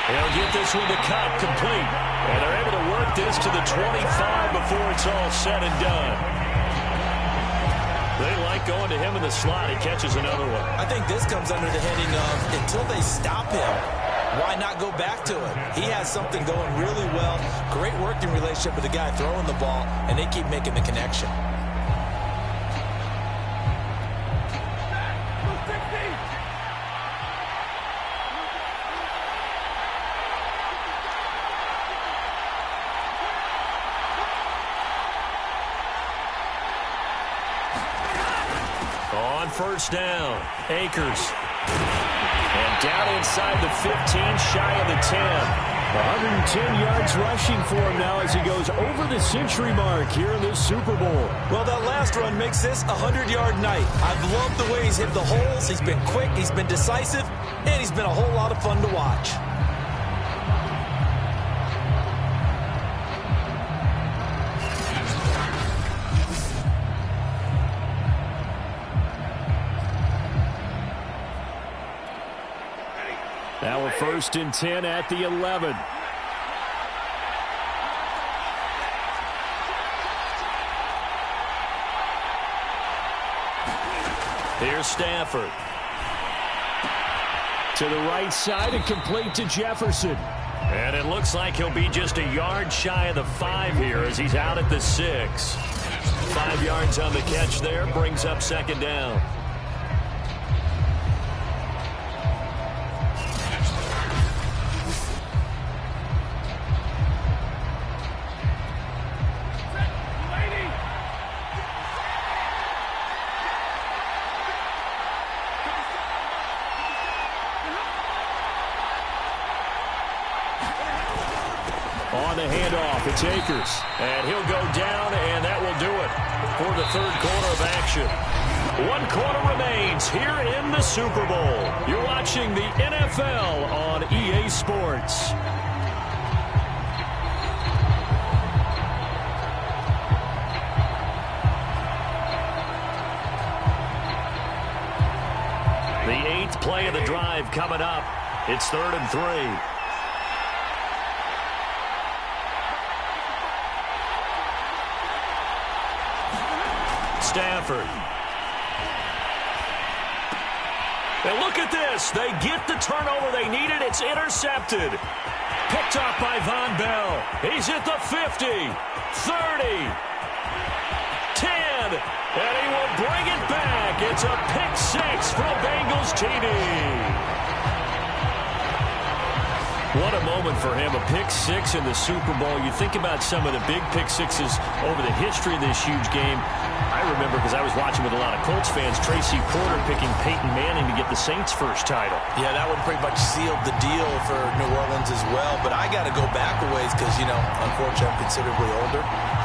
Speaker 2: He'll get this one to cut complete. And they're able to work this to the 25 before it's all said and done. They like going to him in the slot. He catches another one.
Speaker 3: I think this comes under the heading of until they stop him, why not go back to it? He has something going really well. Great working relationship with the guy throwing the ball, and they keep making the connection.
Speaker 2: First down, Akers. And down inside the 15, shy of the 10. 110 yards rushing for him now as he goes over the century mark here in this Super Bowl.
Speaker 3: Well, that last run makes this a 100-yard night. I've loved the way he's hit the holes. He's been quick, he's been decisive, and he's been a whole lot of fun to watch.
Speaker 2: Now a 1st and 10 at the 11. Here's Stafford. To the right side and complete to Jefferson. And it looks like he'll be just a yard shy of the 5 here as he's out at the 6. 5 yards on the catch there, brings up 2nd down. On the handoff, it's Akers. And he'll go down, and that will do it for the third quarter of action. 1 quarter remains here in the Super Bowl. You're watching the NFL on EA Sports. The 8th play of the drive coming up. It's 3rd and 3. Stafford. And look at this. They get the turnover they needed. It's intercepted. Picked up by Von Bell. He's at the 50, 30, 10, and he will bring it back. It's a pick six from Bengals TD. What a moment for him, a pick six in the Super Bowl. You think about some of the big pick sixes over the history of this huge game. I remember, because I was watching with a lot of Colts fans, Tracy Porter picking Peyton Manning to get the Saints' first title.
Speaker 3: Yeah, that one pretty much sealed the deal for New Orleans as well. But I got to go back a ways because, unfortunately, I'm considerably older.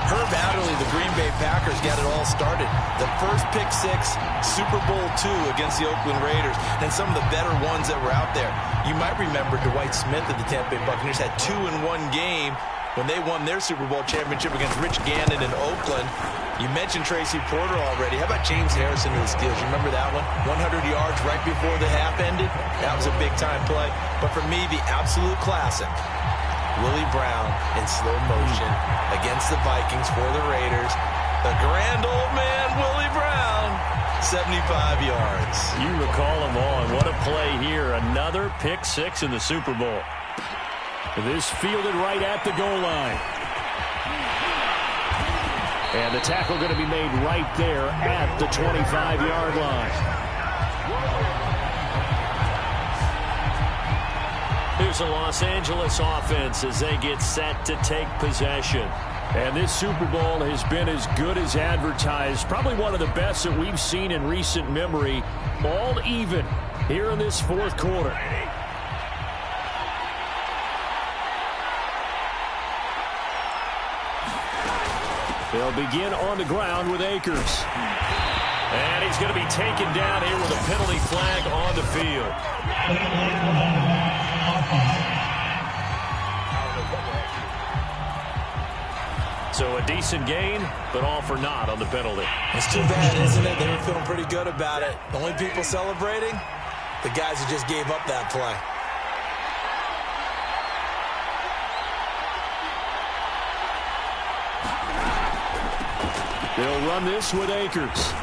Speaker 3: Herb Adderley, the Green Bay Packers, got it all started. The first pick six, Super Bowl II against the Oakland Raiders, and some of the better ones that were out there. You might remember Dwight Smith of the Tampa Bay Buccaneers had 2 in one game when they won their Super Bowl championship against Rich Gannon in Oakland. You mentioned Tracy Porter already. How about James Harrison to the Steelers? You remember that one? 100 yards right before the half ended? That was a big-time play. But for me, the absolute classic, Willie Brown in slow motion against the Vikings for the Raiders. The grand old man, Willie Brown, 75 yards.
Speaker 2: You recall them on. What a play here. Another pick six in the Super Bowl. This fielded right at the goal line. And the tackle going to be made right there at the 25-yard line. Here's a Los Angeles offense as they get set to take possession. And this Super Bowl has been as good as advertised. Probably one of the best that we've seen in recent memory. All even here in this fourth quarter. They'll begin on the ground with Akers. And he's going to be taken down here with a penalty flag on the field. So a decent gain, but all for naught on the penalty.
Speaker 3: It's too bad, isn't it? They were feeling pretty good about it. The only people celebrating, the guys who just gave up that play.
Speaker 2: They'll run this with Akers.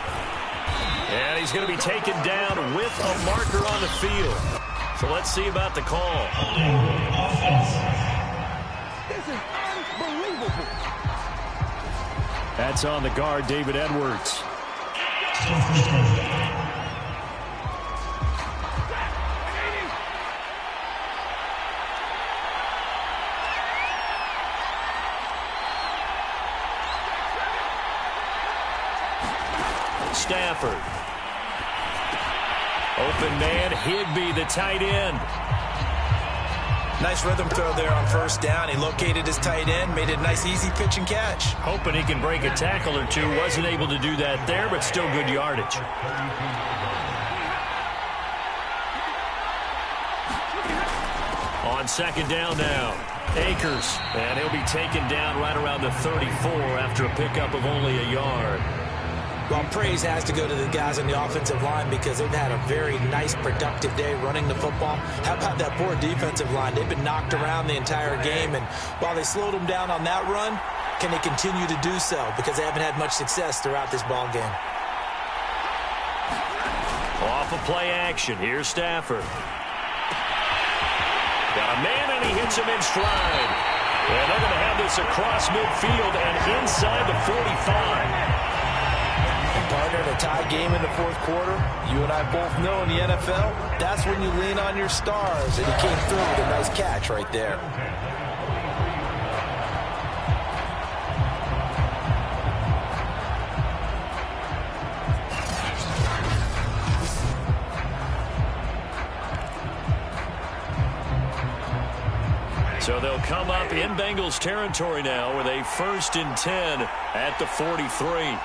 Speaker 2: And he's going to be taken down with a marker on the field. So let's see about the call.
Speaker 5: This is unbelievable.
Speaker 2: That's on the guard, David Edwards. Stafford. Open man, Higbee, the tight end.
Speaker 3: Nice rhythm throw there on first down. He located his tight end, made it a nice easy pitch and catch.
Speaker 2: Hoping he can break a tackle or two. Wasn't able to do that there, but still good yardage. On second down now, Akers. And he'll be taken down right around the 34 after a pickup of only a yard.
Speaker 3: Well, praise has to go to the guys on the offensive line because they've had a very nice, productive day running the football. How about that poor defensive line? They've been knocked around the entire game, and while they slowed them down on that run, can they continue to do so? Because they haven't had much success throughout this ball game.
Speaker 2: Off of play action, here's Stafford. Got a man, and he hits him in stride. And they're going to have this across midfield and inside the 45.
Speaker 3: Partner, a tie game in the fourth quarter. You and I both know in the NFL, that's when you lean on your stars. And he came through with a nice catch right there.
Speaker 2: So they'll come up in Bengals territory now with a 1st and 10 at the 43.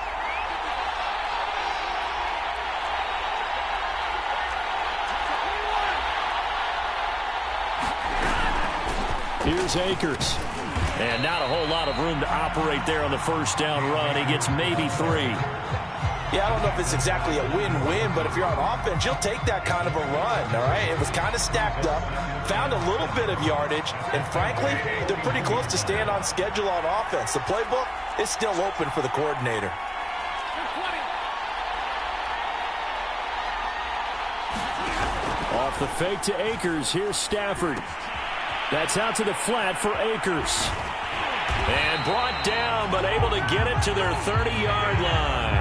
Speaker 2: Here's Akers. And not a whole lot of room to operate there on the first down run. He gets maybe 3.
Speaker 3: Yeah, I don't know if it's exactly a win-win, but if you're on offense, you'll take that kind of a run, all right? It was kind of stacked up, found a little bit of yardage, and frankly, they're pretty close to staying on schedule on offense. The playbook is still open for the coordinator.
Speaker 2: Off the fake to Akers, here's Stafford. That's out to the flat for Akers. And brought down, but able to get it to their 30-yard line.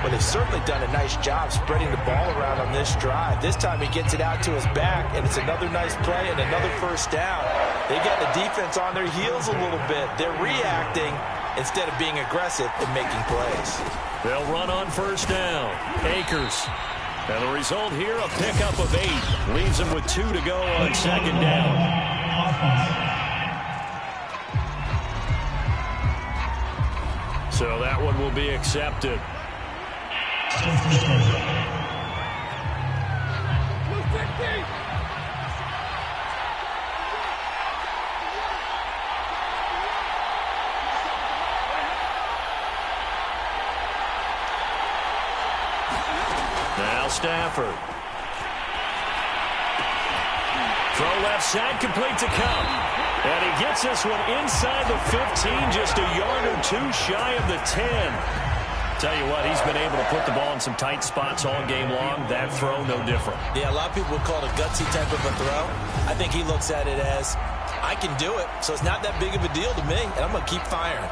Speaker 3: Well, they've certainly done a nice job spreading the ball around on this drive. This time he gets it out to his back, and it's another nice play and another first down. They got the defense on their heels a little bit. They're reacting instead of being aggressive and making plays.
Speaker 2: They'll run on first down. Akers. And the result here, a pickup of 8. Leaves them with 2 to go on second down. So that one will be accepted. Now Stafford. Throw left side, complete to Cup. And he gets this one inside the 15, just a yard or 2 shy of the 10. Tell you what, he's been able to put the ball in some tight spots all game long. That throw, no different.
Speaker 3: Yeah, a lot of people would call it a gutsy type of a throw. I think he looks at it as, I can do it, so it's not that big of a deal to me, and I'm going to keep firing.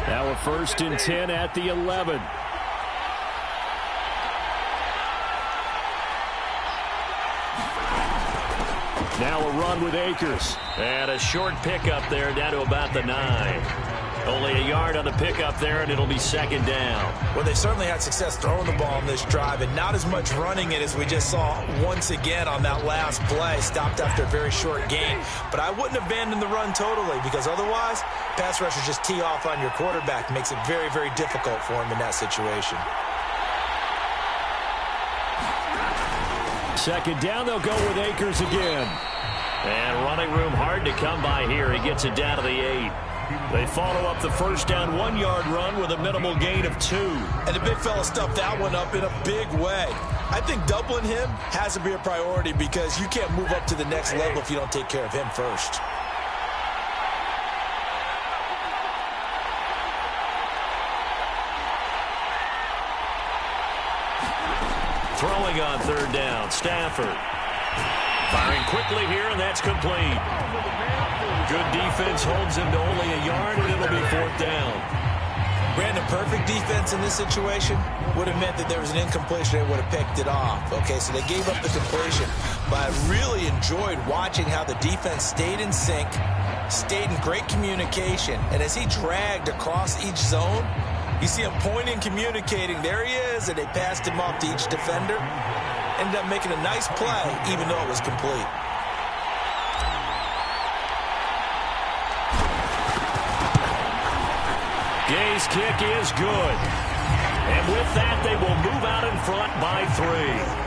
Speaker 2: Now a 1st and 10 at the 11. Now a run with Akers. And a short pickup there down to about the 9. Only a yard on the pickup there, and it'll be second down.
Speaker 3: Well, they certainly had success throwing the ball on this drive, and not as much running it as we just saw once again on that last play. Stopped after a very short gain. But I wouldn't abandon the run totally, because otherwise, pass rushers just tee off on your quarterback. Makes it very, very difficult for him in that situation.
Speaker 2: Second down, they'll go with Akers again. And running room hard to come by here. He gets it down to the 8. They follow up the first down 1-yard run with a minimal gain of 2.
Speaker 3: And the big fella stuffed that one up in a big way. I think doubling him has to be a priority because you can't move up to the next level if you don't take care of him first.
Speaker 2: Throwing on third down, Stafford. Firing quickly here, and that's complete. Good defense holds him to only a yard, and it'll be 4th down.
Speaker 3: Brandon, perfect defense in this situation would have meant that there was an incompletion. They would have picked it off. Okay, so they gave up the completion. But I really enjoyed watching how the defense stayed in sync, stayed in great communication, and as he dragged across each zone, you see him pointing, communicating. There he is, and they passed him off to each defender. Ended up making a nice play, even though it was complete.
Speaker 2: Gay's kick is good. And with that, they will move out in front by 3.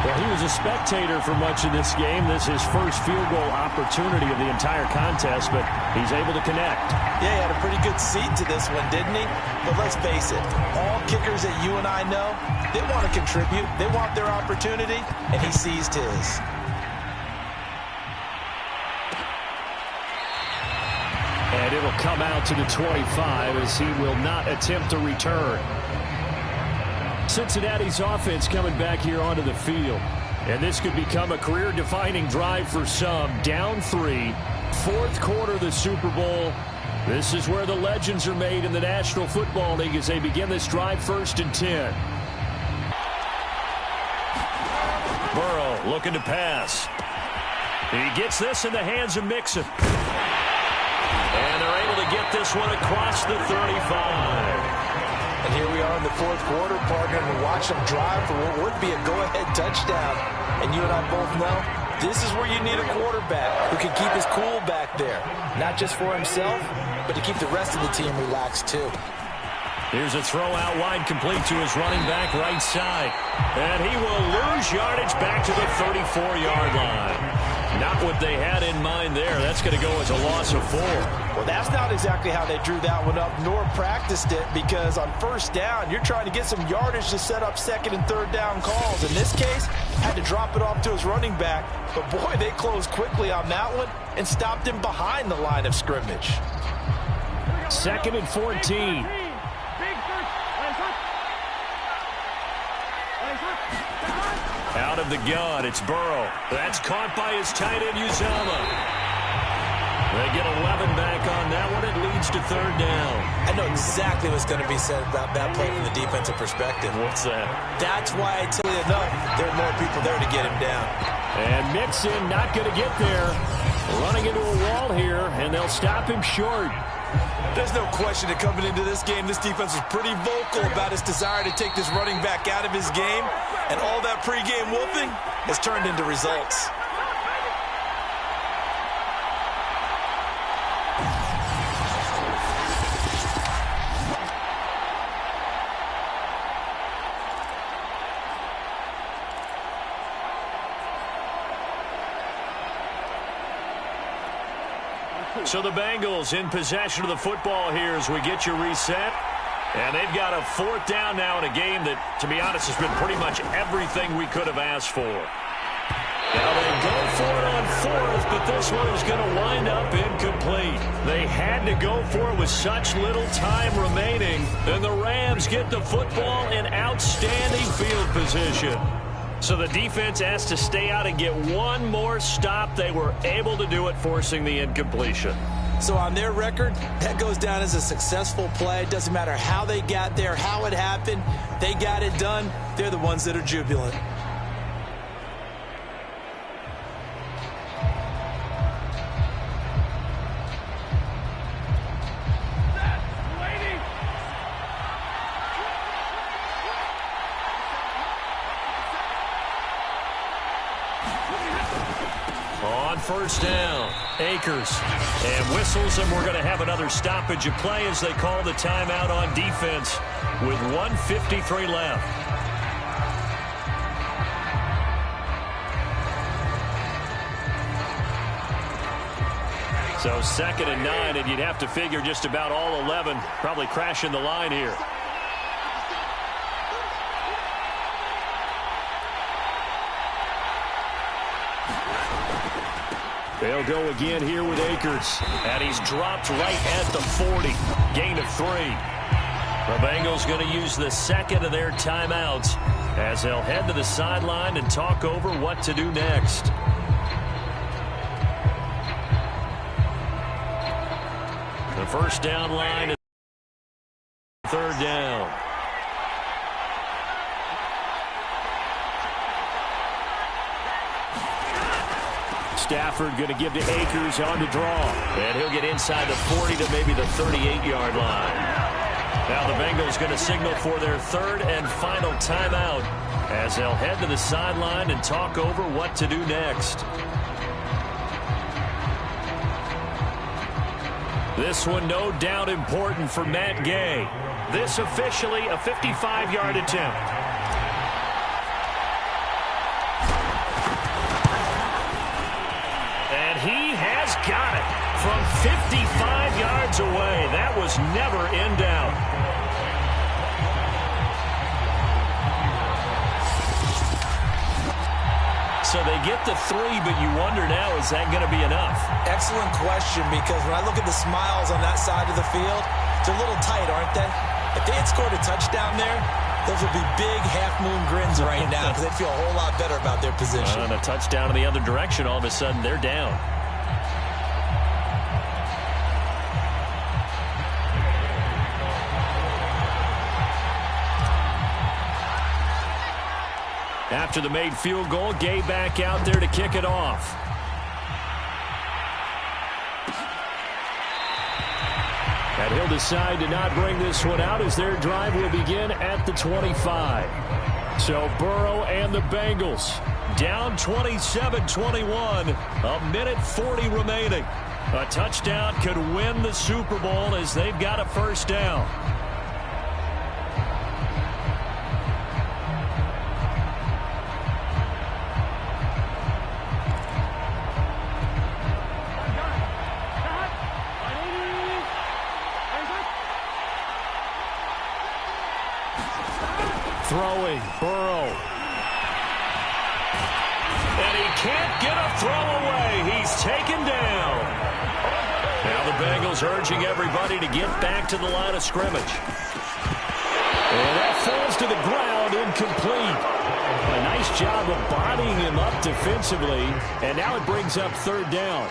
Speaker 2: Well, he was a spectator for much of this game. This is his first field goal opportunity of the entire contest, but he's able to connect.
Speaker 3: Yeah, he had a pretty good seat to this one, didn't he? But let's face it, all kickers that you and I know, they want to contribute. They want their opportunity, and he seized his.
Speaker 2: And it'll come out to the 25 as he will not attempt to return. Cincinnati's offense coming back here onto the field. And this could become a career-defining drive for some. Down 3, 4th quarter of the Super Bowl. This is where the legends are made in the National Football League as they begin this drive 1st and 10. Burrow looking to pass. He gets this in the hands of Mixon. And they're able to get this one across the 35.
Speaker 3: now in the fourth quarter, partner, and watch them drive for what would be a go-ahead touchdown. And you and I both know this is where you need a quarterback who can keep his cool back there. Not just for himself, but to keep the rest of the team relaxed too.
Speaker 2: Here's a throw out wide, complete to his running back right side. And he will lose yardage back to the 34-yard line. Not what they had in mind there. That's going to go as a loss of 4.
Speaker 3: Well, that's not exactly how they drew that one up, nor practiced it, because on first down, you're trying to get some yardage to set up second and third down calls. In this case, had to drop it off to his running back. But, boy, they closed quickly on that one and stopped him behind the line of scrimmage.
Speaker 2: 2nd and 14. Out of the gun, it's Burrow. That's caught by his tight end, Uzama. They get 11 back on that one. It leads to 3rd down.
Speaker 3: I know exactly what's going to be said about that play from the defensive perspective.
Speaker 2: What's that?
Speaker 3: That's why I tell you enough. There are more people there to get him down.
Speaker 2: And Mixon not going to get there. Running into a wall here, and they'll stop him short.
Speaker 3: There's no question that coming into this game, this defense was pretty vocal about its desire to take this running back out of his game. And all that pregame whooping has turned into results.
Speaker 2: So the Bengals in possession of the football here as we get you reset. And they've got a 4th down now in a game that, to be honest, has been pretty much everything we could have asked for. Now they go for it on 4th, but this one is going to wind up incomplete. They had to go for it with such little time remaining. And the Rams get the football in outstanding field position. So the defense has to stay out and get one more stop. They were able to do it, forcing the incompletion.
Speaker 3: So on their record, that goes down as a successful play. It doesn't matter how they got there, how it happened. They got it done. They're the ones that are jubilant.
Speaker 2: On 1st down, Akers, and whistles, and we're going to have another stoppage of play as they call the timeout on defense with 1:53 left. So 2nd and 9, and you'd have to figure just about all 11 probably crashing the line here. They'll go again here with Akers. And he's dropped right at the 40. Gain of 3. The Bengals going to use the 2nd of their timeouts as they'll head to the sideline and talk over what to do next. The 1st down line is 3rd down. Stafford going to give to Akers on the draw. And he'll get inside the 40 to maybe the 38-yard line. Now the Bengals going to signal for their 3rd and final timeout as they'll head to the sideline and talk over what to do next. This one no doubt important for Matt Gay. This officially a 55-yard attempt. He has got it from 55 yards away. That was never in doubt. So they get the 3, but you wonder now, is that going to be enough?
Speaker 3: Excellent question, because when I look at the smiles on that side of the field, they're a little tight, aren't they? If they had scored a touchdown there, those would be big half-moon grins right now because they'd feel a whole lot better about their position.
Speaker 2: And a touchdown in the other direction, all of a sudden they're down. After the made field goal, Gay back out there to kick it And he'll decide to not bring this one out as their drive will begin at the 25. So Burrow and the Bengals down 27-21, a minute 40 remaining. A touchdown could win the Super Bowl as they've got a first down. Throwing, Burrow. And he can't get a throw away. He's taken down. Now the Bengals urging everybody to get back to the line of scrimmage. And that falls to the ground, incomplete. A nice job of bodying him up defensively. And now it brings up third down.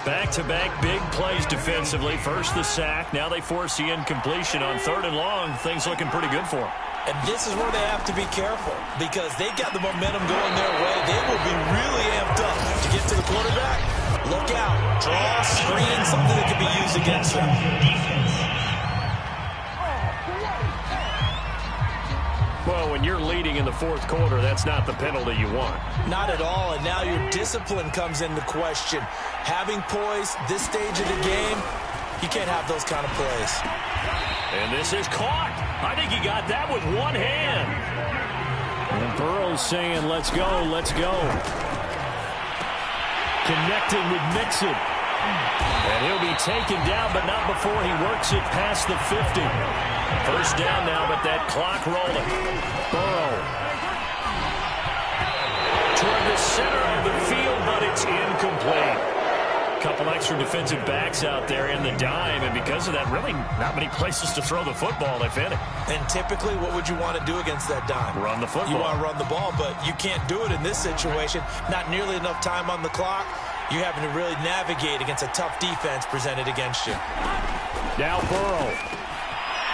Speaker 2: Back-to-back big plays defensively. First the sack. Now they force the incompletion on third and long. Things looking pretty good for them.
Speaker 3: And this is where they have to be careful because they've got the momentum going their way. They will be really amped up to get to the quarterback. Look out. Draw, screen, something that can be used against them.
Speaker 2: Well, when you're leading in the fourth quarter, that's not the penalty you want.
Speaker 3: Not at all, and now your discipline comes into question. Having poise this stage of the game, you can't have those kind of plays.
Speaker 2: And this is caught. I think he got that with one hand. And Burrow's saying, let's go, let's go. Connecting with Mixon. And he'll be taken down, but not before he works it past the 50. First down now, but that clock rolling. Burrow. Toward the center of the field, but it's incomplete. Couple extra defensive backs out there in the dime, and because of that, really not many places to throw the football, if any.
Speaker 3: And typically, what would you want to do against that dime?
Speaker 2: Run the football.
Speaker 3: You want to run the ball, but you can't do it in this situation. Not nearly enough time on the clock. You're having to really navigate against a tough defense presented against you.
Speaker 2: Now Burrow.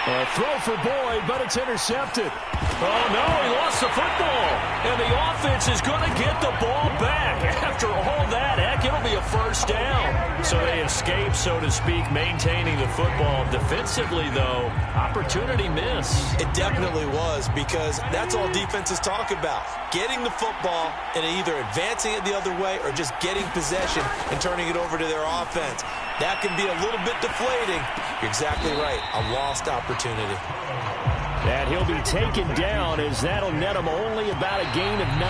Speaker 2: A throw for Boyd, but it's intercepted. Oh, no, he lost the football. And the offense is going to get the ball back. After all that, heck, it'll be a first down. So they escape, so to speak, maintaining the football. Defensively, though, opportunity miss.
Speaker 3: It definitely was, because that's all defenses talk about. Getting the football and either advancing it the other way or just getting possession and turning it over to their offense. That can be a little bit deflating. You're exactly right. A lost opportunity.
Speaker 2: And he'll be taken down as that'll net him only about a gain of 9.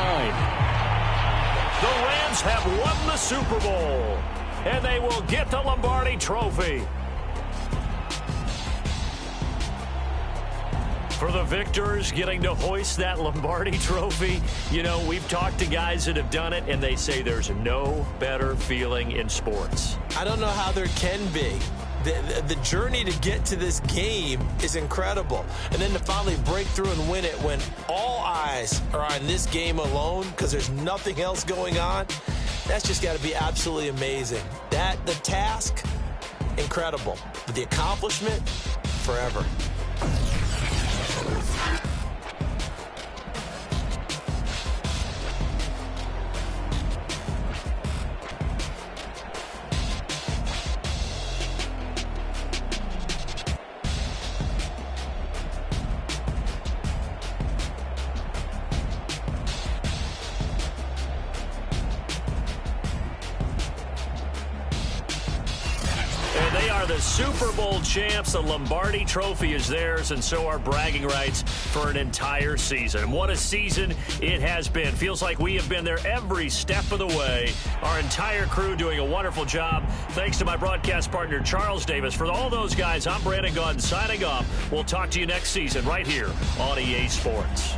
Speaker 2: The Rams have won the Super Bowl, and they will get the Lombardi Trophy. For the victors getting to hoist that Lombardi Trophy, you know, we've talked to guys that have done it, and they say there's no better feeling in sports.
Speaker 3: I don't know how there can be. The journey to get to this game is incredible. And then to finally break through and win it when all eyes are on this game alone because there's nothing else going on, that's just got to be absolutely amazing. The task, incredible. But the accomplishment, forever.
Speaker 2: The Super Bowl champs, the Lombardi Trophy is theirs, and so are bragging rights for an entire season. What a season it has been. Feels like we have been there every step of the way. Our entire crew doing a wonderful job. Thanks to my broadcast partner, Charles Davis. For all those guys, I'm Brandon Gunn signing off. We'll talk to you next season right here on EA Sports.